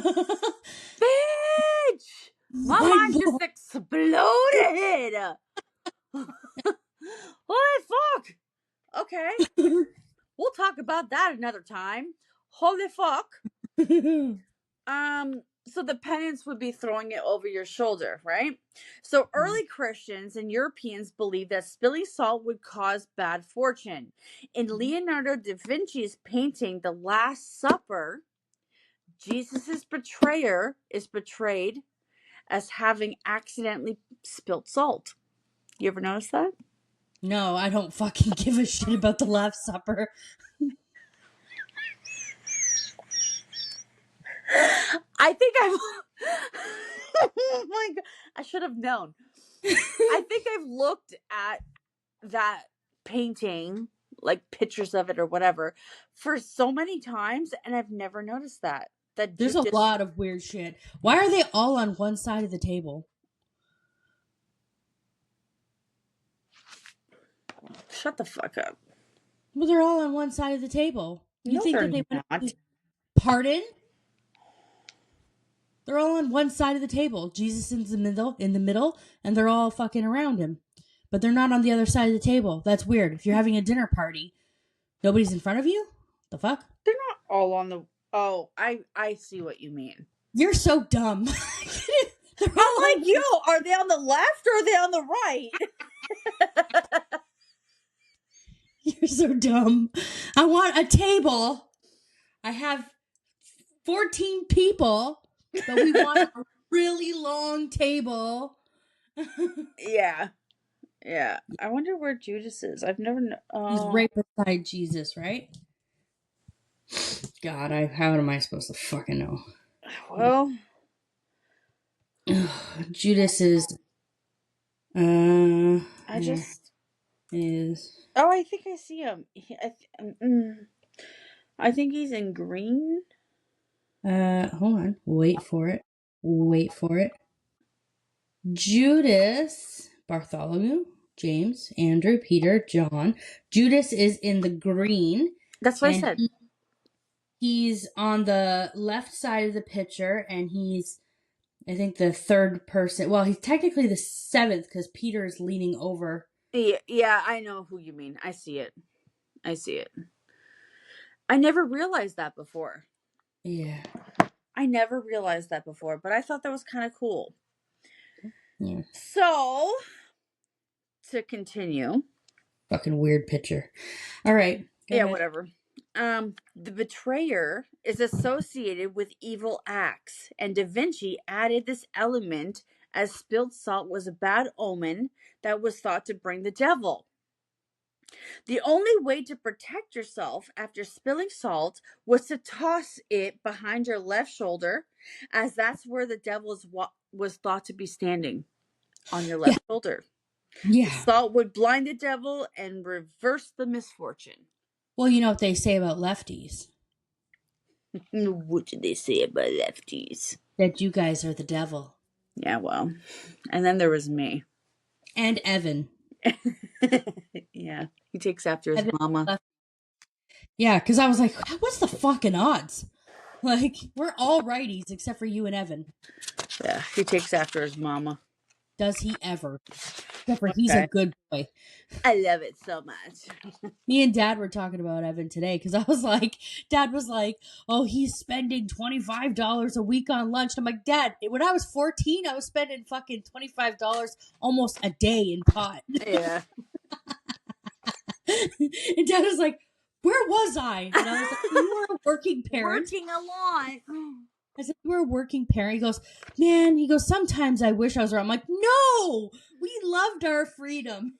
My mind just exploded. Holy fuck! Okay, we'll talk about that another time. Holy fuck! So the penance would be throwing it over your shoulder, right? So early Christians and Europeans believed that spilling salt would cause bad fortune. In Leonardo da Vinci's painting The Last Supper, Jesus's betrayer is portrayed as having accidentally spilt salt. You ever notice that? No, I don't fucking give a shit about the Last Supper. I think I've. Oh my god! I should have known. I think I've looked at that painting, like pictures of it or whatever, for so many times, and I've never noticed that. That There's Judas. a lot of weird shit. Why are they all on one side of the table? Shut the fuck up. Well, they're all on one side of the table. You No, think they're that they not. went? Pardon? They're all on one side of the table. Jesus is in the middle, and they're all fucking around him. But they're not on the other side of the table. That's weird. If you're having a dinner party, nobody's in front of you? The fuck? They're not all on the. Oh, I see what you mean. You're so dumb. They're all I'm like you. Are they on the left or are they on the right? You're so dumb. I want a table. I have 14 people, but we want a really long table. Yeah. Yeah. I wonder where Judas is. I've never He's right beside Jesus, right? God, how am I supposed to fucking know? Well, Judas is I just is Oh, I think I see him. I think he's in green. hold on. Wait for it. Judas, Bartholomew, James, Andrew, Peter, John. Judas is in the green. That's what I said. He's on the left side of the picture, and he's, I think, the third person. Well, he's technically the seventh because Peter is leaning over. Yeah, I know who you mean. I see it. I never realized that before. Yeah. I never realized that before, but I thought that was kind of cool. Yeah. So, to continue. Fucking weird picture. All right. Go ahead. Whatever. The betrayer is associated with evil acts, and Da Vinci added this element as spilled salt was a bad omen that was thought to bring the devil. The only way to protect yourself after spilling salt was to toss it behind your left shoulder, as that's where the devil was thought to be standing, on your left shoulder. Yeah. The salt would blind the devil and reverse the misfortune. Well, you know what they say about lefties. What do they say about lefties? That you guys are the devil. Yeah, well. And then there was me. And Evan. Yeah. He takes after his mama. Yeah, because I was like, what's the fucking odds? Like, we're all righties except for you and Evan. Yeah, he takes after his mama. Does he ever? Except for he's a good boy. I love it so much. Me and Dad were talking about Evan today because I was like, Dad was like, oh, he's spending $25 a week on lunch. I'm like, Dad, when I was 14, I was spending fucking $25 almost a day in pot. Yeah. And Dad was like, where was I? And I was like, you were a working parent. Working a lot. I said, "You were a working parent." He goes, "Man," he goes, "sometimes I wish I was around." I'm like, "No, we loved our freedom."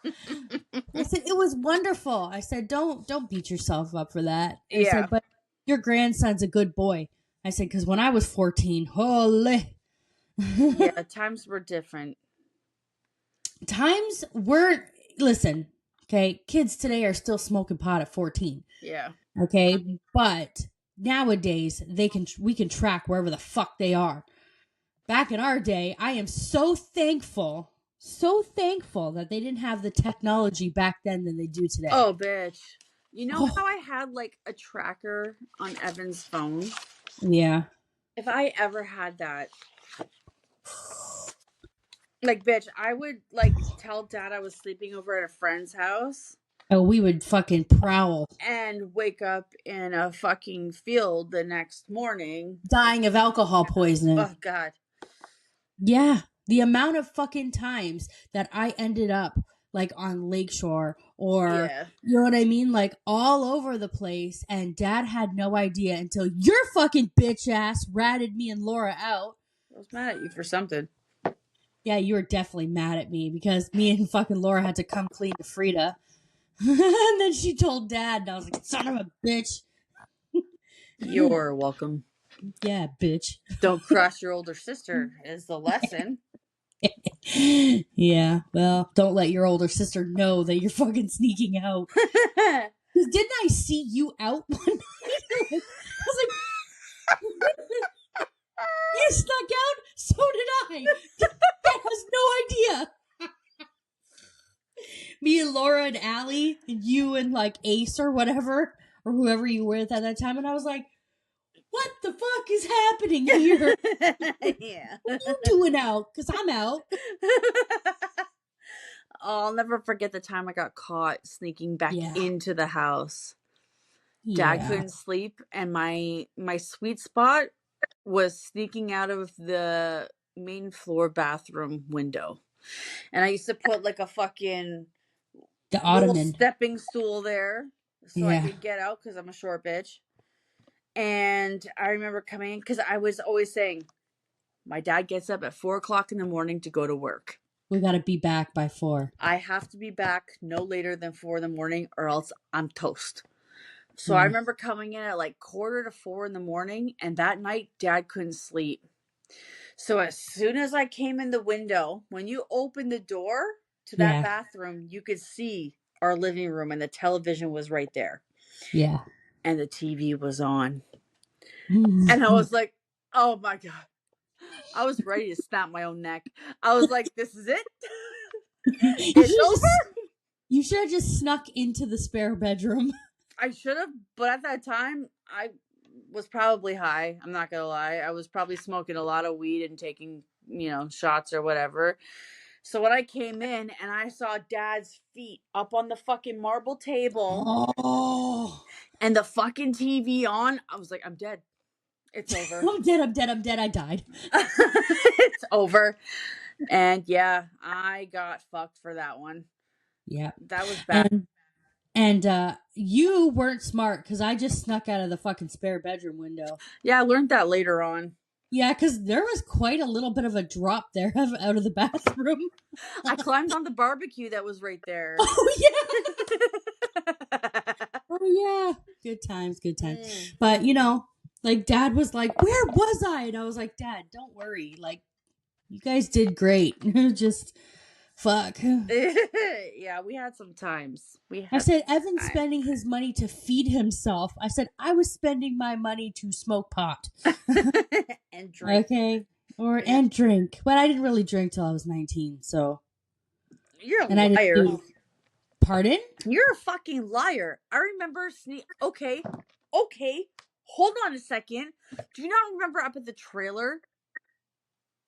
I said, "It was wonderful." I said, "Don't beat yourself up for that." I Yeah. said, "But your grandson's a good boy." I said, "Because when I was 14, holy." Yeah, times were different. Times weren't, listen, okay, kids today are still smoking pot at 14. Yeah. Okay, but nowadays we can track wherever the fuck they are. Back in our day, I am so thankful that they didn't have the technology back then than they do today. Oh, bitch. You know how I had like a tracker on Evan's phone? Yeah. If I ever had that, like, bitch, I would like tell Dad I was sleeping over at a friend's house. Oh, we would fucking prowl. And wake up in a fucking field the next morning. Dying of alcohol poisoning. Oh, God. Yeah. The amount of fucking times that I ended up like on Lakeshore or, you know what I mean? Like all over the place. And Dad had no idea until your fucking bitch ass ratted me and Laura out. I was mad at you for something. Yeah, you were definitely mad at me because me and fucking Laura had to come clean to Frida. And then she told Dad, and I was like, "Son of a bitch." You're welcome. Yeah, bitch. Don't cross your older sister is the lesson. Yeah, well, don't let your older sister know that you're fucking sneaking out. Didn't I see you out one night? I was like, you snuck out? So did I. Dad has no idea. Me and Laura and Allie and you and like Ace or whatever, or whoever you were with at that time. And I was like, what the fuck is happening here? Yeah. What are you doing out? Because I'm out. I'll never forget the time I got caught sneaking back into the house. Dad couldn't sleep, and my sweet spot was sneaking out of the main floor bathroom window. And I used to put like a fucking little stepping stool there so I could get out because I'm a short bitch. And I remember coming in because I was always saying, my dad gets up at 4 o'clock in the morning to go to work. We got to be back by 4. I have to be back no later than 4 in the morning or else I'm toast. So I remember coming in at like 3:45 in the morning, and that night Dad couldn't sleep. So as soon as I came in the window, when you opened the door to that bathroom, you could see our living room and the television was right there. Yeah. And the TV was on. And I was like, oh my God. I was ready to snap my own neck. I was like, this is it? It's over? You should have just snuck into the spare bedroom. I should have, but at that time, I was probably high. I'm not going to lie. I was probably smoking a lot of weed and taking, shots or whatever. So when I came in and I saw Dad's feet up on the fucking marble table and the fucking TV on, I was like, I'm dead. It's over. I'm dead. I died. It's over. And yeah, I got fucked for that one. Yeah. That was bad. And you weren't smart because I just snuck out of the fucking spare bedroom window. Yeah, I learned that later on. Yeah, because there was quite a little bit of a drop there out of the bathroom. I climbed on the barbecue that was right there. Oh, yeah. Oh, yeah. Good times. But, like, Dad was like, where was I? And I was like, Dad, don't worry. Like, you guys did great. Just... fuck. Yeah, we had some times. I said, Evan's spending his money to feed himself. I said, I was spending my money to smoke pot. And drink. Okay. And drink. But I didn't really drink till I was 19, so. You're a liar. Pardon? You're a fucking liar. I remember Okay. Hold on a second. Do you not remember up at the trailer?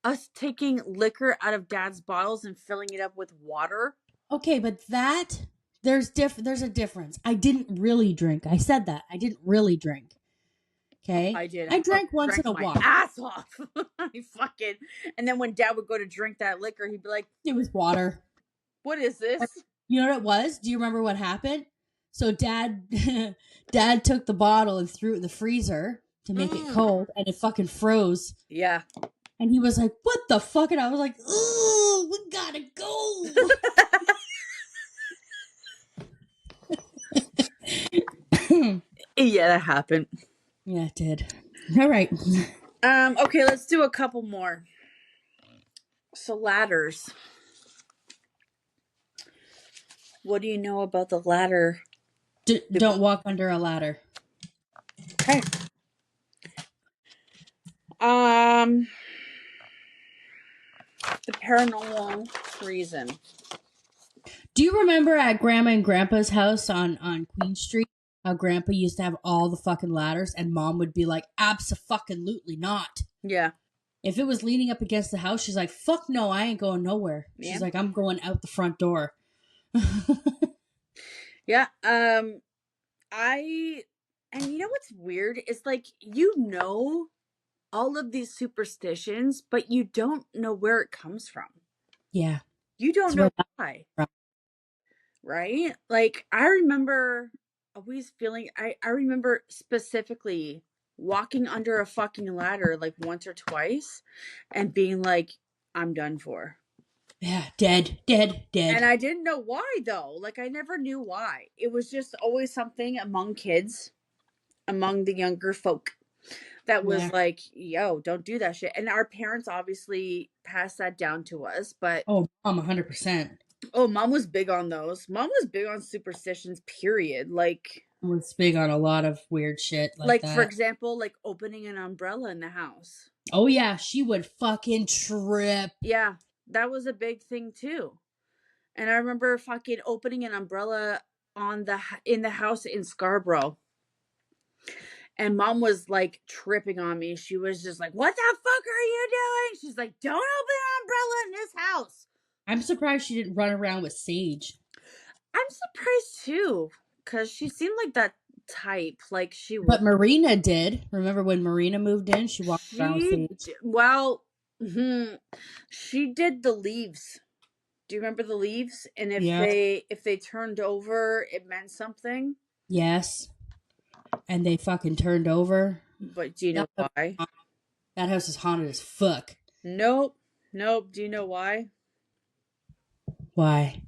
Us taking liquor out of Dad's bottles and filling it up with water. Okay, but there's a difference. I didn't really drink. I said that. I didn't really drink. Okay? I did. I drank once in a while. Ass off. And then when Dad would go to drink that liquor, he'd be like, it was water. What is this? You know what it was? Do you remember what happened? So Dad took the bottle and threw it in the freezer. to make it cold, and it fucking froze. Yeah. And he was like, "What the fuck?" And I was like, "Ooh, we gotta go." Yeah, that happened. Yeah, it did. All right. Okay, let's do a couple more. So ladders. What do you know about the ladder? Don't walk under a ladder. Okay. The paranormal reason. Do you remember at Grandma and Grandpa's house on Queen Street how Grandpa used to have all the fucking ladders and Mom would be like, "Abso-fucking-lutely not." Yeah. If it was leaning up against the house, she's like, "Fuck no, I ain't going nowhere." Yeah. She's like, "I'm going out the front door." Yeah. And you know what's weird? It's like, all of these superstitions, but you don't know where it comes from. Yeah. You don't It's know where why. from. Right? Like, I remember always feeling, I remember specifically walking under a fucking ladder like once or twice and being like, I'm done for. Yeah, dead. And I didn't know why though. Like, I never knew why. It was just always something among kids, among the younger folk, that was Yeah. like, yo, don't do that shit. And our parents obviously passed that down to us, but Oh, Mom, 100%. oh, Mom was big on those. Mom was big on superstitions, period. Like, Was big on a lot of weird shit like that. for example, like opening an umbrella in the house. Oh yeah, she would fucking trip. Yeah, that was a big thing too. And I remember fucking opening an umbrella in the house in Scarborough. And Mom was like tripping on me. She was just like, "What the fuck are you doing?" She's like, "Don't open an umbrella in this house." I'm surprised she didn't run around with Sage. I'm surprised too, because she seemed like that type. Like, she But Marina did. Remember when Marina moved in? She walked around with Sage. Well, she did the leaves. Do you remember the leaves? And if they turned over, it meant something. Yes. And they fucking turned over. But do you know why? That house is haunted as fuck. Nope. Do you know why? Why?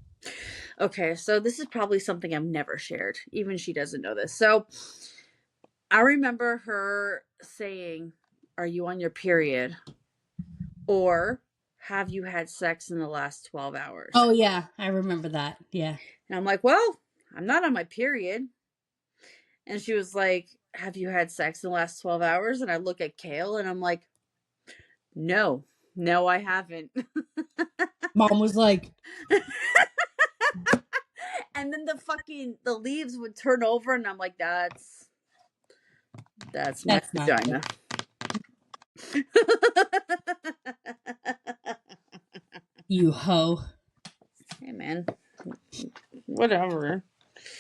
Okay, so this is probably something I've never shared. Even she doesn't know this. So I remember her saying, "Are you on your period?" Or, "Have you had sex in the last 12 hours?" Oh yeah, I remember that. Yeah. And I'm like, "Well, I'm not on my period." And she was like, "Have you had sex in the last 12 hours?" And I look at Kale and I'm like, No, I haven't. Mom was like, and then the leaves would turn over and I'm like, that's my vagina. You hoe. Hey man, whatever.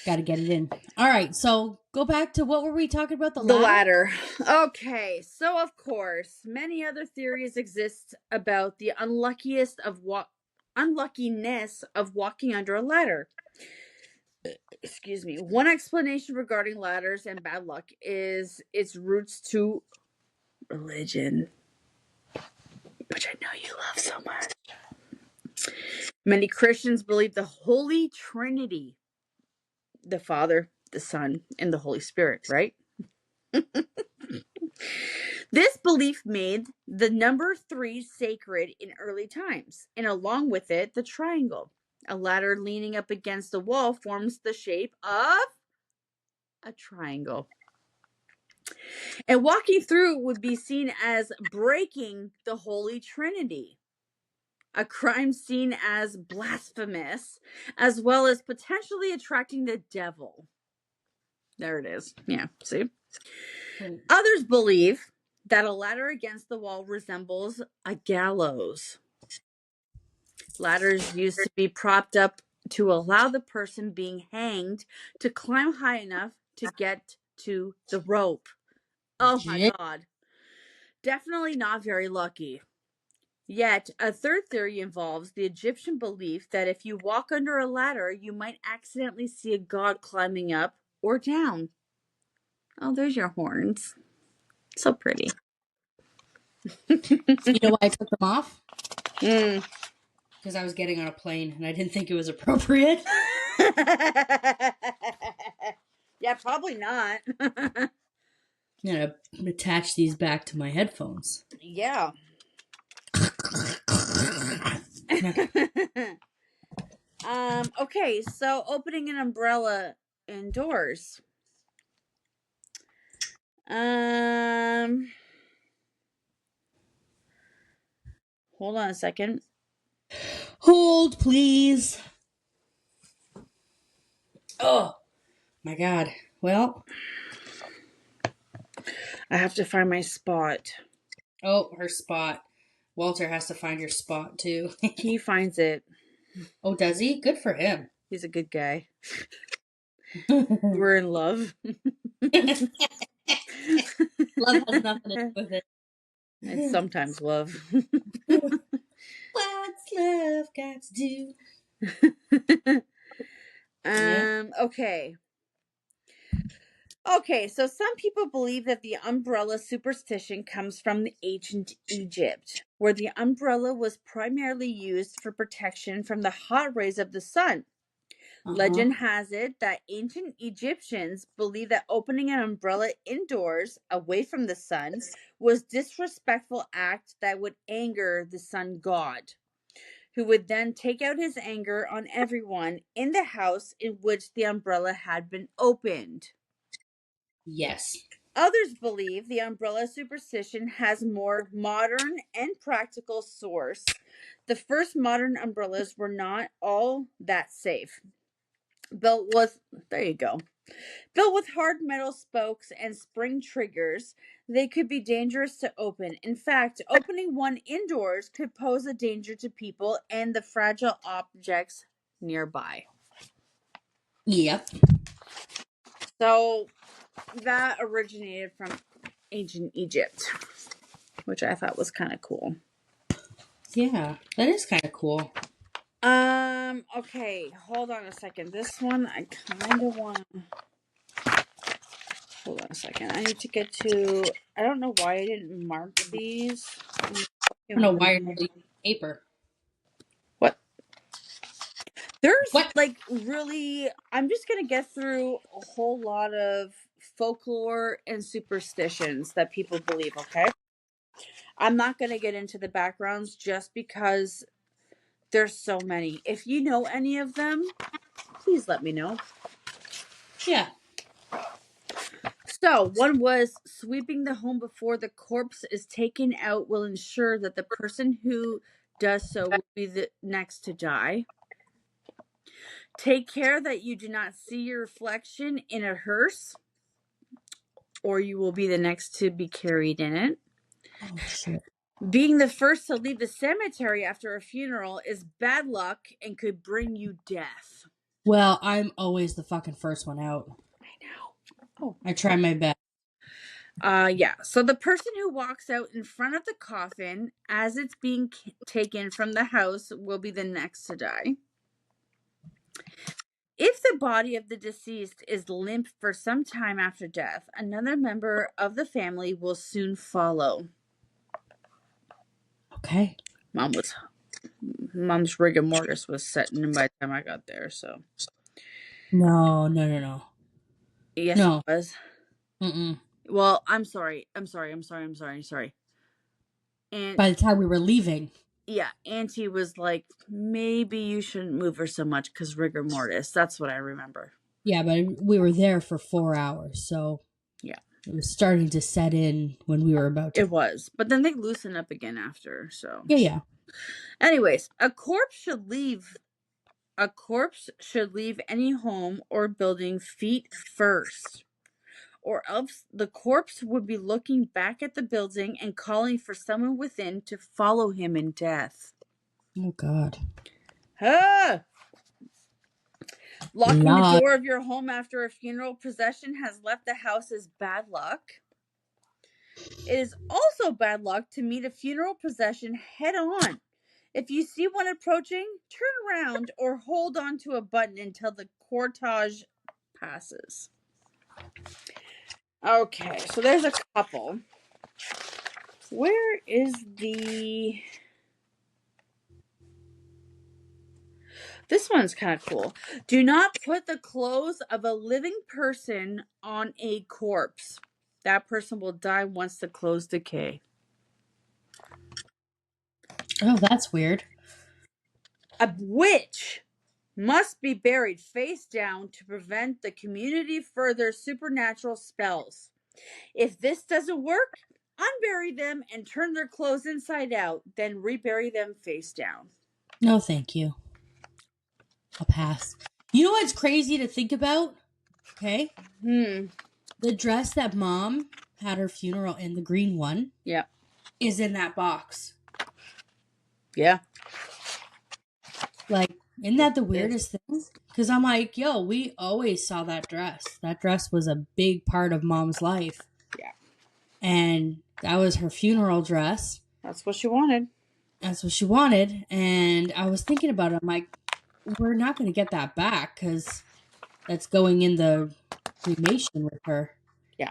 Gotta get it in. All right, so go back to what were we talking about? The ladder. Okay, so of course, many other theories exist about the unluckiness of walking under a ladder. Excuse me. One explanation regarding ladders and bad luck is its roots to religion, which I know you love so much. Many Christians believe the Holy Trinity, the Father, the Son, and the Holy Spirit, right? This belief made the number 3 sacred in early times, and along with it, the triangle. A ladder leaning up against the wall forms the shape of a triangle. And walking through would be seen as breaking the Holy Trinity, a crime seen as blasphemous, as well as potentially attracting the devil. There it is. Yeah, see? Others believe that a ladder against the wall resembles a gallows. Ladders used to be propped up to allow the person being hanged to climb high enough to get to the rope. Oh my God. Definitely not very lucky. Yet, a third theory involves the Egyptian belief that if you walk under a ladder, you might accidentally see a god climbing up or down. Oh, there's your horns. So pretty. You know why I took them off? Mm. Because I was getting on a plane and I didn't think it was appropriate. Yeah, probably not. I'm gonna attach these back to my headphones. Yeah. Okay, so opening an umbrella indoors. Hold on a second. Hold, please. Oh, my God. Well, I have to find my spot. oh, her spot. Walter has to find your spot, too. He finds it. Oh, does he? Good for him. He's a good guy. Love We're in love. has nothing to do with it. It's sometimes love. What's love got to do? Yeah. Okay. Okay, so some people believe that the umbrella superstition comes from the ancient Egypt, where the umbrella was primarily used for protection from the hot rays of the sun. Uh-huh. Legend has it that ancient Egyptians believed that opening an umbrella indoors, away from the sun, was a disrespectful act that would anger the sun god, who would then take out his anger on everyone in the house in which the umbrella had been opened. Yes. Others believe the umbrella superstition has more modern and practical source. The first modern umbrellas were not all that safe. Built with there you go. Built with hard metal spokes and spring triggers, they could be dangerous to open. In fact, opening one indoors could pose a danger to people and the fragile objects nearby. Yep. So that originated from ancient Egypt, which I thought was kind of cool. Yeah, that is kind of cool. Okay, hold on a second. This one I kind of want. Hold on a second. I need to get to. I don't know why I didn't mark these. I don't know why you're using paper. What? There's What? like really. I'm just gonna get through a whole lot of folklore and superstitions that people believe. Okay. I'm not gonna get into the backgrounds just because there's so many. If you know any of them, please let me know. Yeah. So, one was sweeping the home before the corpse is taken out will ensure that the person who does so will be the next to die. Take care that you do not see your reflection in a hearse, or you will be the next to be carried in it. Oh, shit. Being the first to leave the cemetery after a funeral is bad luck and could bring you death. Well, I'm always the fucking first one out. I know. Oh. I try my best. Yeah. So the person who walks out in front of the coffin as it's being taken from the house will be the next to die. If the body of the deceased is limp for some time after death, another member of the family will soon follow. Okay. Mom's rigor mortis was setting in by the time I got there, so. No. Yes, No. it was. Mm-mm. Well, I'm sorry. And By the time we were leaving. yeah, Auntie was like, maybe you shouldn't move her so much because rigor mortis. That's what I remember. Yeah, but we were there for 4 hours, so Yeah. it was starting to set in when we were about to. It was. But then they loosen up again after, so. Yeah. Anyways, a corpse should leave any home or building feet first, or else the corpse would be looking back at the building and calling for someone within to follow him in death. Oh, God. Ah! Locking the Lord. door of your home after a funeral procession has left the house is bad luck. It is also bad luck to meet a funeral procession head on. If you see one approaching, turn around or hold on to a button until the cortege passes. Okay, so there's a couple. Where is the... This one's kind of cool. Do not put the clothes of a living person on a corpse. That person will die once the clothes decay. Oh, that's weird. A witch must be buried face down to prevent the community further supernatural spells. If this doesn't work, unbury them and turn their clothes inside out, then rebury them face down. No, thank you. I'll pass. You know what's crazy to think about? Okay. The dress that Mom had her funeral in, the green one, Yeah. is in that box. Yeah. Like, isn't that the weirdest thing? Because I'm like, yo, we always saw that dress. That dress was a big part of Mom's life. Yeah. And that was her funeral dress. That's what she wanted. That's what she wanted. And I was thinking about it. I'm like, we're not going to get that back because that's going in the cremation with her. Yeah.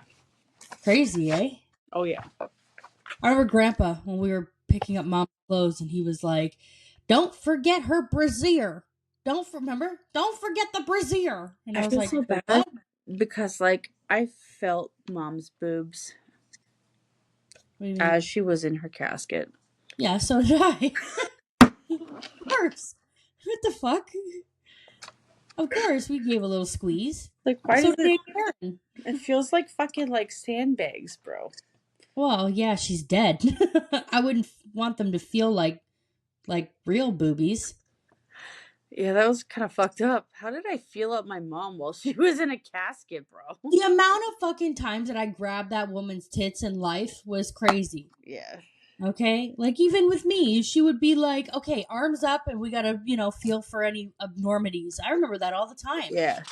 Crazy, eh? Oh, yeah. I remember Grandpa when we were picking up Mom's clothes, and he was like, "Don't forget her brassiere. Don't forget the brassiere." And I was feel like, so bad "What?" because, like, I felt Mom's boobs What do you mean? as she was in her casket. Yeah, so did I. Of course. What the fuck? Of course, we gave a little squeeze. Like, why So does did Karen. it feels like fucking like sandbags, bro? Well, yeah, she's dead. I wouldn't want them to feel like real boobies. Yeah, that was kind of fucked up. How did I feel up my mom while she was in a casket, bro? The amount of fucking times that I grabbed that woman's tits in life was crazy. Yeah. Okay? Like, even with me, she would be like, okay, arms up, and we gotta, feel for any abnormities. I remember that all the time. Yeah.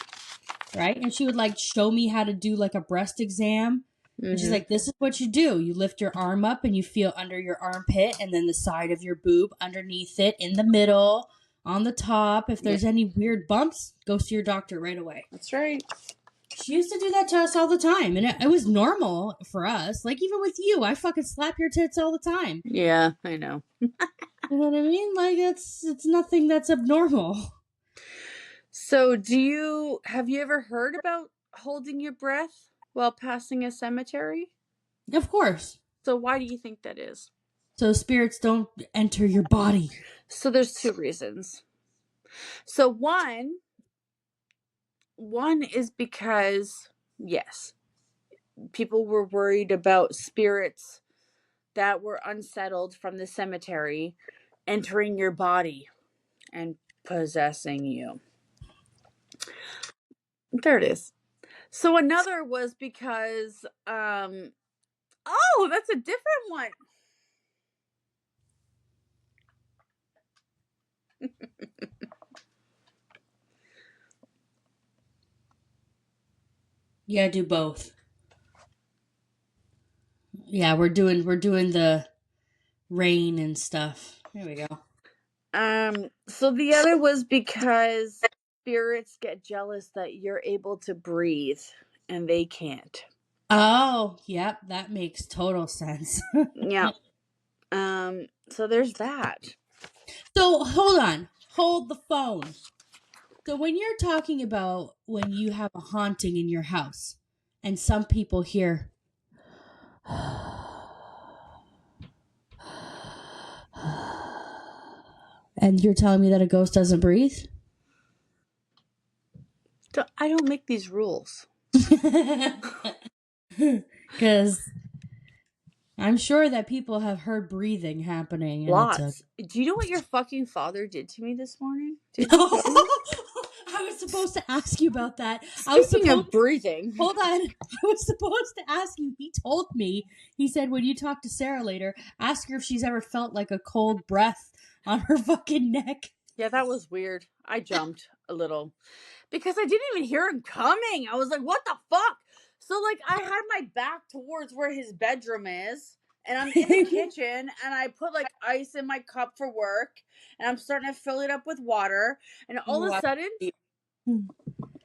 Right? And she would, like, show me how to do, like, a breast exam. And she's like, this is what you do. You lift your arm up, and you feel under your armpit, and then the side of your boob, underneath it, in the middle, on the top. If there's any weird bumps, go see your doctor right away. That's right. She used to do that to us all the time, and it was normal for us. Like, even with you, I fucking slap your tits all the time. Yeah, I know. You know what I mean? Like, it's nothing that's abnormal. So, have you ever heard about holding your breath while passing a cemetery? Of course. So, why do you think that is? So spirits don't enter your body. So, there's two reasons. So, one is because, yes, people were worried about spirits that were unsettled from the cemetery entering your body and possessing you. There it is. So another was because, oh, that's a different one. You gotta do both. Yeah, we're doing the rain and stuff. There we go. So the other was because spirits get jealous that you're able to breathe and they can't. Oh, yep, that makes total sense. Yeah. So there's that. So hold on. Hold the phone. So when you're talking about when you have a haunting in your house and some people hear and you're telling me that a ghost doesn't breathe? I don't make these rules. Because I'm sure that people have heard breathing happening. And Lots. Do you know what your fucking father did to me this morning? I was supposed to ask you about that. Speaking of breathing. Hold on. I was supposed to ask you. He told me, he said, when you talk to Sarah later, ask her if she's ever felt like a cold breath on her fucking neck. Yeah, that was weird. I jumped a little because I didn't even hear him coming. I was like, what the fuck? So, like, I had my back towards where his bedroom is, and I'm in the kitchen, and I put, like, ice in my cup for work, and I'm starting to fill it up with water, and all of a sudden...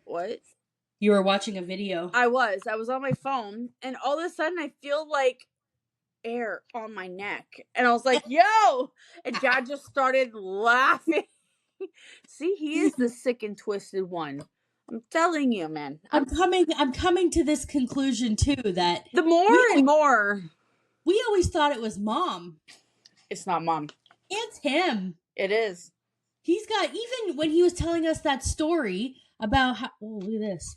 What? You were watching a video. I was on my phone, and all of a sudden I feel like air on my neck. And I was like, yo! And Dad just started laughing. See, he is the sick and twisted one. I'm telling you, man. I'm coming to this conclusion too, that The more and more. we always thought it was Mom. It's not Mom. It's him. It is. He's got, even when he was telling us that story about how, oh, look at this.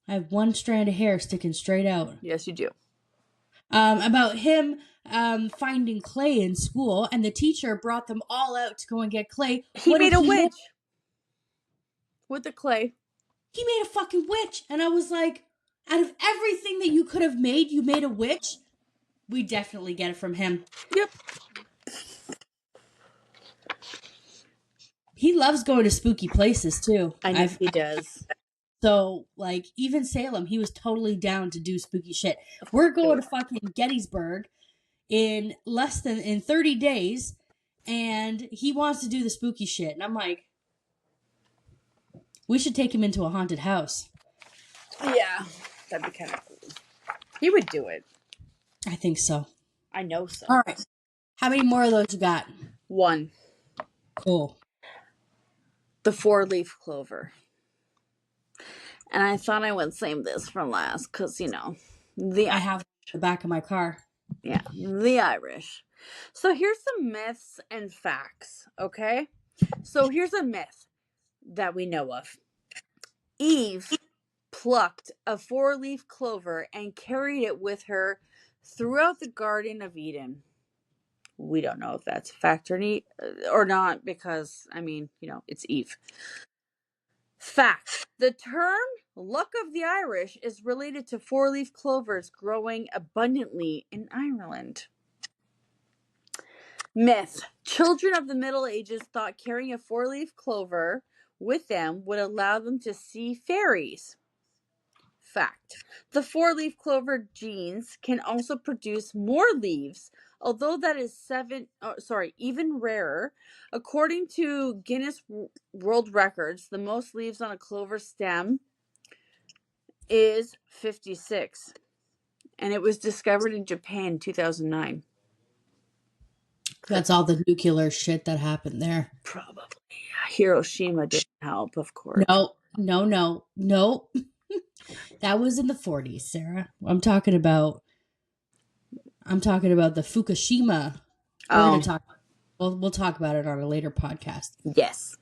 I have one strand of hair sticking straight out. Yes, you do. About him finding clay in school, and the teacher brought them all out to go and get clay. He made a witch with the clay. He made a fucking witch. And I was like, out of everything that you could have made, you made a witch? We definitely get it from him. Yep. He loves going to spooky places, too. I know he does. So, like, even Salem, he was totally down to do spooky shit. We're going to fucking Gettysburg in 30 days, and he wants to do the spooky shit. And I'm like, we should take him into a haunted house. Yeah, that'd be kind of cool. He would do it. I think so. I know so. All right. How many more of those you got? 1. Cool. The 4-leaf clover. And I thought I would save this for last because, you know, I have the back of my car. Yeah, the Irish. So here's some myths and facts, okay? So here's a myth that we know of. Eve plucked a 4-leaf clover and carried it with her throughout the Garden of Eden. We don't know if that's a fact or not because, I mean, you know, it's Eve. Fact. The term luck of the Irish is related to 4-leaf clovers growing abundantly in Ireland. Myth. Children of the Middle Ages thought carrying a 4-leaf clover with them would allow them to see fairies. Fact. The 4-leaf clover genes can also produce more leaves, although that is even rarer. According to Guinness World Records, the most leaves on a clover stem is 56. And it was discovered in Japan in 2009. That's all the nuclear shit that happened there. Probably. Hiroshima didn't help, of course. No. That was in the 40s, Sarah. I'm talking about the Fukushima. We'll talk about it on a later podcast. Yes.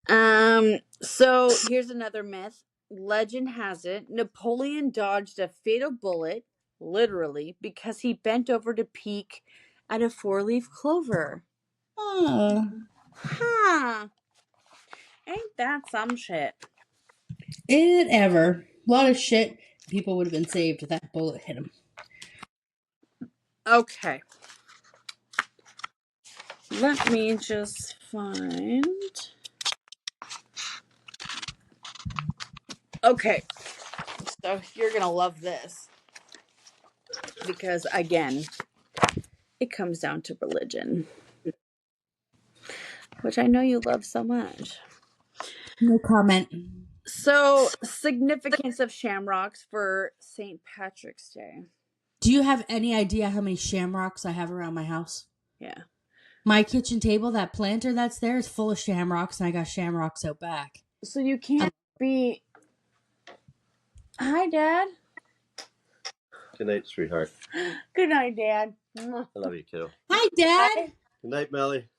Yeah. So here's another myth. Legend has it Napoleon dodged a fatal bullet, literally, because he bent over to peek at a 4-leaf clover. Oh. Huh. Ain't that some shit? It ever. A lot of shit. People would have been saved if that bullet hit him. Okay. Let me just find. Okay. So you're going to love this. Because, again, it comes down to religion. Which I know you love so much. No comment. So, significance of shamrocks for St. Patrick's Day. Do you have any idea how many shamrocks I have around my house? Yeah. My kitchen table, that planter that's there, is full of shamrocks, and I got shamrocks out back. So you can't be... Hi, Dad. Good night, sweetheart. Good night, Dad. I love you, kiddo. Hi, Dad. Hi. Good night, Melly.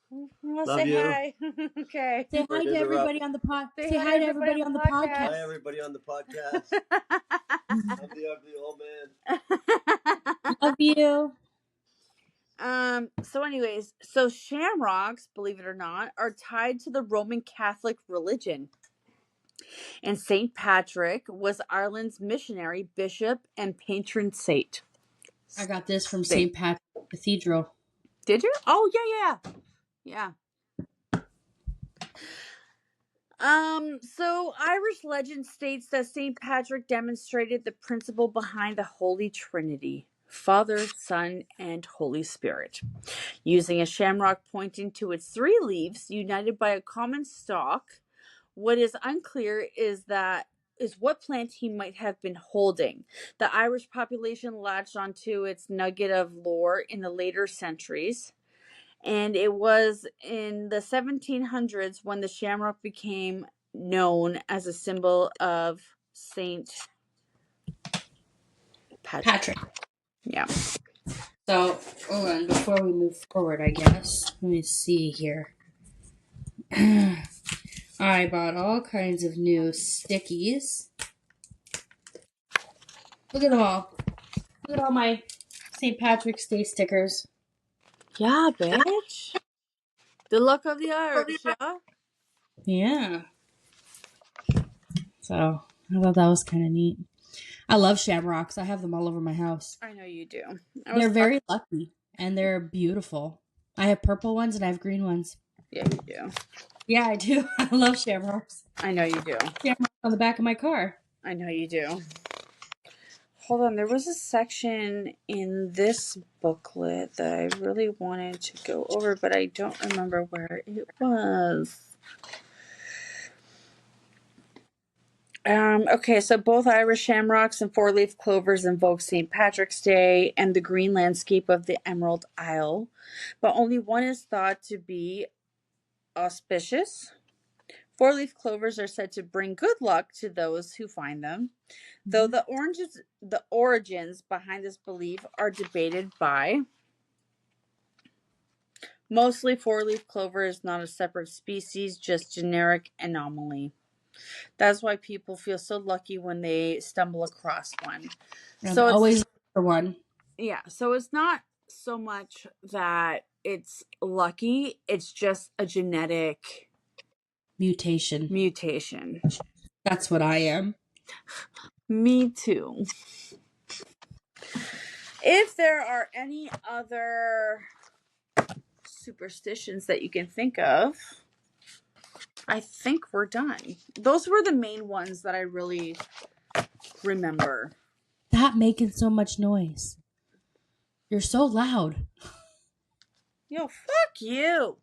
We'll love say you. Hi. Okay. Say hi to everybody on the pod. Say hi to everybody on the podcast. Hi, everybody on the podcast. I'm the ugly old man. Love you. So anyways, so shamrocks, believe it or not, are tied to the Roman Catholic religion. And St. Patrick was Ireland's missionary, bishop, and patron saint. I got this from St. Patrick Cathedral. Did you? Oh, yeah. So Irish legend states that St. Patrick demonstrated the principle behind the Holy Trinity, Father, Son, and Holy Spirit, using a shamrock pointing to its 3 leaves united by a common stalk. What is unclear is that what plant he might have been holding. The Irish population latched onto its nugget of lore in the later centuries, and it was in the 1700s when the shamrock became known as a symbol of Saint Patrick. Yeah. So, hold on, before we move forward, I guess. Let me see here. I bought all kinds of new stickies. Look at them all. Look at all my St. Patrick's Day stickers. Yeah, bitch. The luck of the Irish, yeah? Yeah. So, I thought that was kind of neat. I love shamrocks. I have them all over my house. I know you do. They're very lucky, and they're beautiful. I have purple ones and I have green ones. Yeah, you do. Yeah, I do. I love shamrocks. I know you do. Shamrocks on the back of my car. I know you do. Hold on, there was a section in this booklet that I really wanted to go over, but I don't remember where it was. Okay, so both Irish shamrocks and four-leaf clovers invoke St. Patrick's Day and the green landscape of the Emerald Isle, but only one is thought to be auspicious. Four-leaf clovers are said to bring good luck to those who find them, though the origins behind this belief are debated by. Mostly four-leaf clover is not a separate species, just generic anomaly. That's why people feel so lucky when they stumble across one. So always for one. Yeah, so it's not so much that it's lucky, it's just a genetic mutation. That's what I am. Me too. If there are any other superstitions that you can think of, I think we're done. Those were the main ones that I really remember. Stop making so much noise. You're so loud. Yo, fuck you.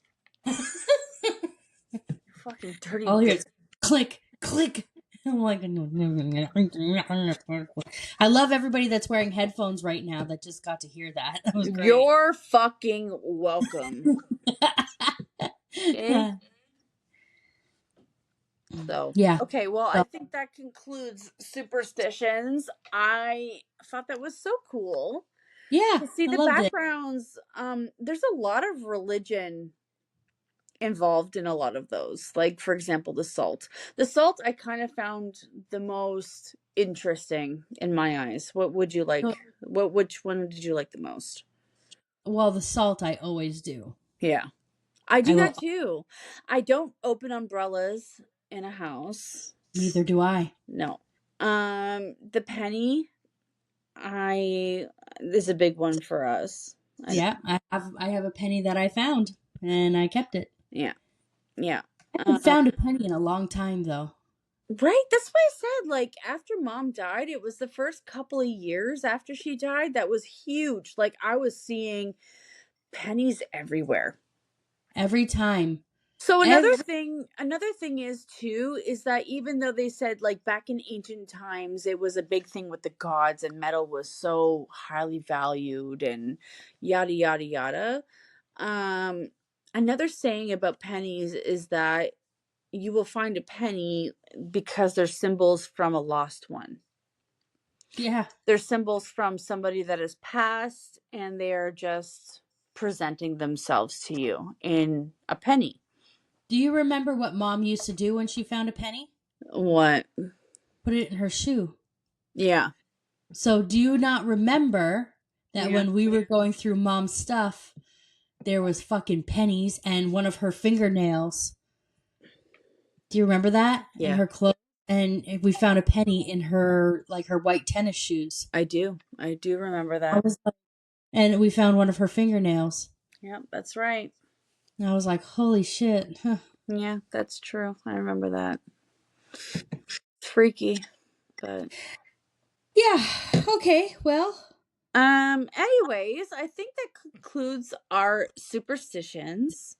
Fucking dirty bitch. Click, click. I'm like, I love everybody that's wearing headphones right now that just got to hear that. That was great. You're fucking welcome. Okay? So, yeah. Okay, well, I think that concludes superstitions. I thought that was so cool. Yeah. To see the backgrounds. There's a lot of religion involved in a lot of those. Like, for example, the salt. The salt I kind of found the most interesting in my eyes. What would you like? Which one did you like the most? Well, the salt I always do. Yeah. I do that too. I don't open umbrellas in a house. Neither do I. No. The penny is a big one for us. I have a penny that I found and I kept it. Yeah. I haven't found a penny in a long time though. Right? That's why I said, like, after Mom died, it was the first couple of years after she died that was huge. Like, I was seeing pennies everywhere. Every time. So another thing is too, is that even though they said, like, back in ancient times, it was a big thing with the gods and metal was so highly valued and yada, yada, yada. Another saying about pennies is that you will find a penny because they're symbols from a lost one. Yeah. They're symbols from somebody that has passed and they're just presenting themselves to you in a penny. Do you remember what Mom used to do when she found a penny? What? Put it in her shoe. Yeah. So do you not remember that when we were going through Mom's stuff, there was fucking pennies and one of her fingernails? Do you remember that? Yeah. In her clothes? And we found a penny in her, like, her white tennis shoes. I do remember that. And we found one of her fingernails. Yep, that's right. And I was like, holy shit. Huh. Yeah, that's true. I remember that. It's freaky, but yeah. Okay. Well. Anyways, I think that concludes our superstitions.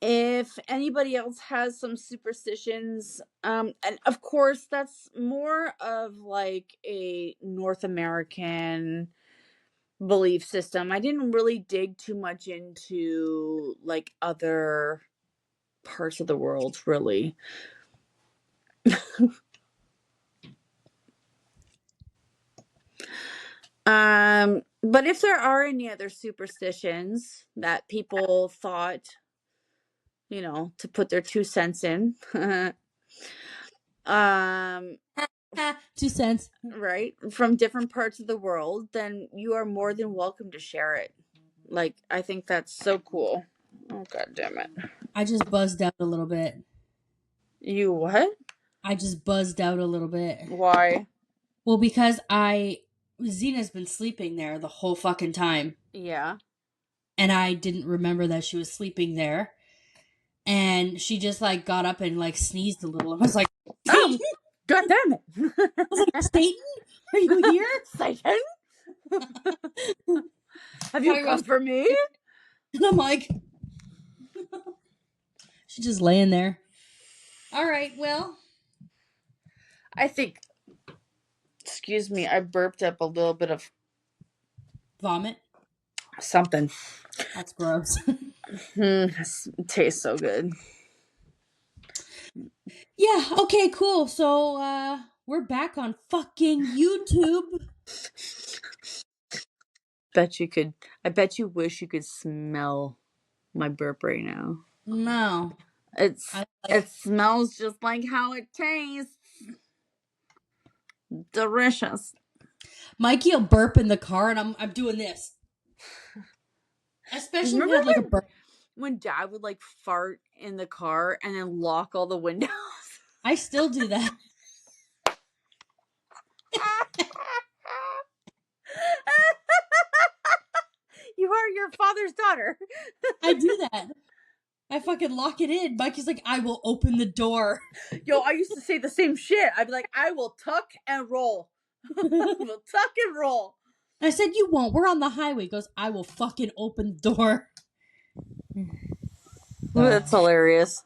if anybody else has some superstitions, and of course that's more of like a North American belief system. I didn't really dig too much into like other parts of the world, really. But if there are any other superstitions that people thought, to put their 2 cents in, 2 cents. right, from different parts of the world, then you are more than welcome to share it. Like, I think that's so cool. Oh, God damn it. I just buzzed out a little bit. You what? I just buzzed out a little bit. Why? Well, because Zena's been sleeping there the whole fucking time. Yeah. And I didn't remember that she was sleeping there. And she just like got up and like sneezed a little. I was like, Oh, God damn it. I was like, Satan, are you here? Satan? Have you come for me? And I'm like, she's just laying there. All right, well. I think, excuse me, I burped up a little bit of Vomit? something. That's gross. It tastes so good. Yeah, okay, cool. So, we're back on fucking YouTube. I bet you wish you could smell my burp right now. No. It smells just like how it tastes. Delicious. Mikey will burp in the car, and I'm doing this. Especially if we had like a burp. When Dad would like fart in the car and then lock all the windows. I still do that. You are your father's daughter. I do that. I fucking lock it in. Mikey's like, I will open the door. Yo, I used to say the same shit. I'd be like, I will tuck and roll. I will tuck and roll. I said, you won't. We're on the highway. He goes, I will fucking open the door. That's hilarious.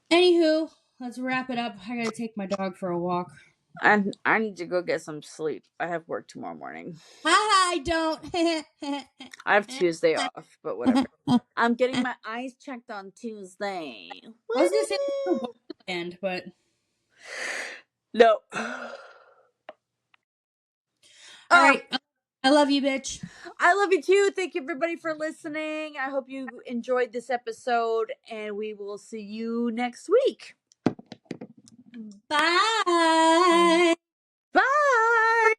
Anywho, let's wrap it up. I gotta take my dog for a walk. And I need to go get some sleep. I have work tomorrow morning. I don't. I have Tuesday off, but whatever. I'm getting my eyes checked on Tuesday. I was gonna say Wonderland, but no. All right. I love you, bitch. I love you too. Thank you, everybody, for listening. I hope you enjoyed this episode, and we will see you next week. Bye. Bye.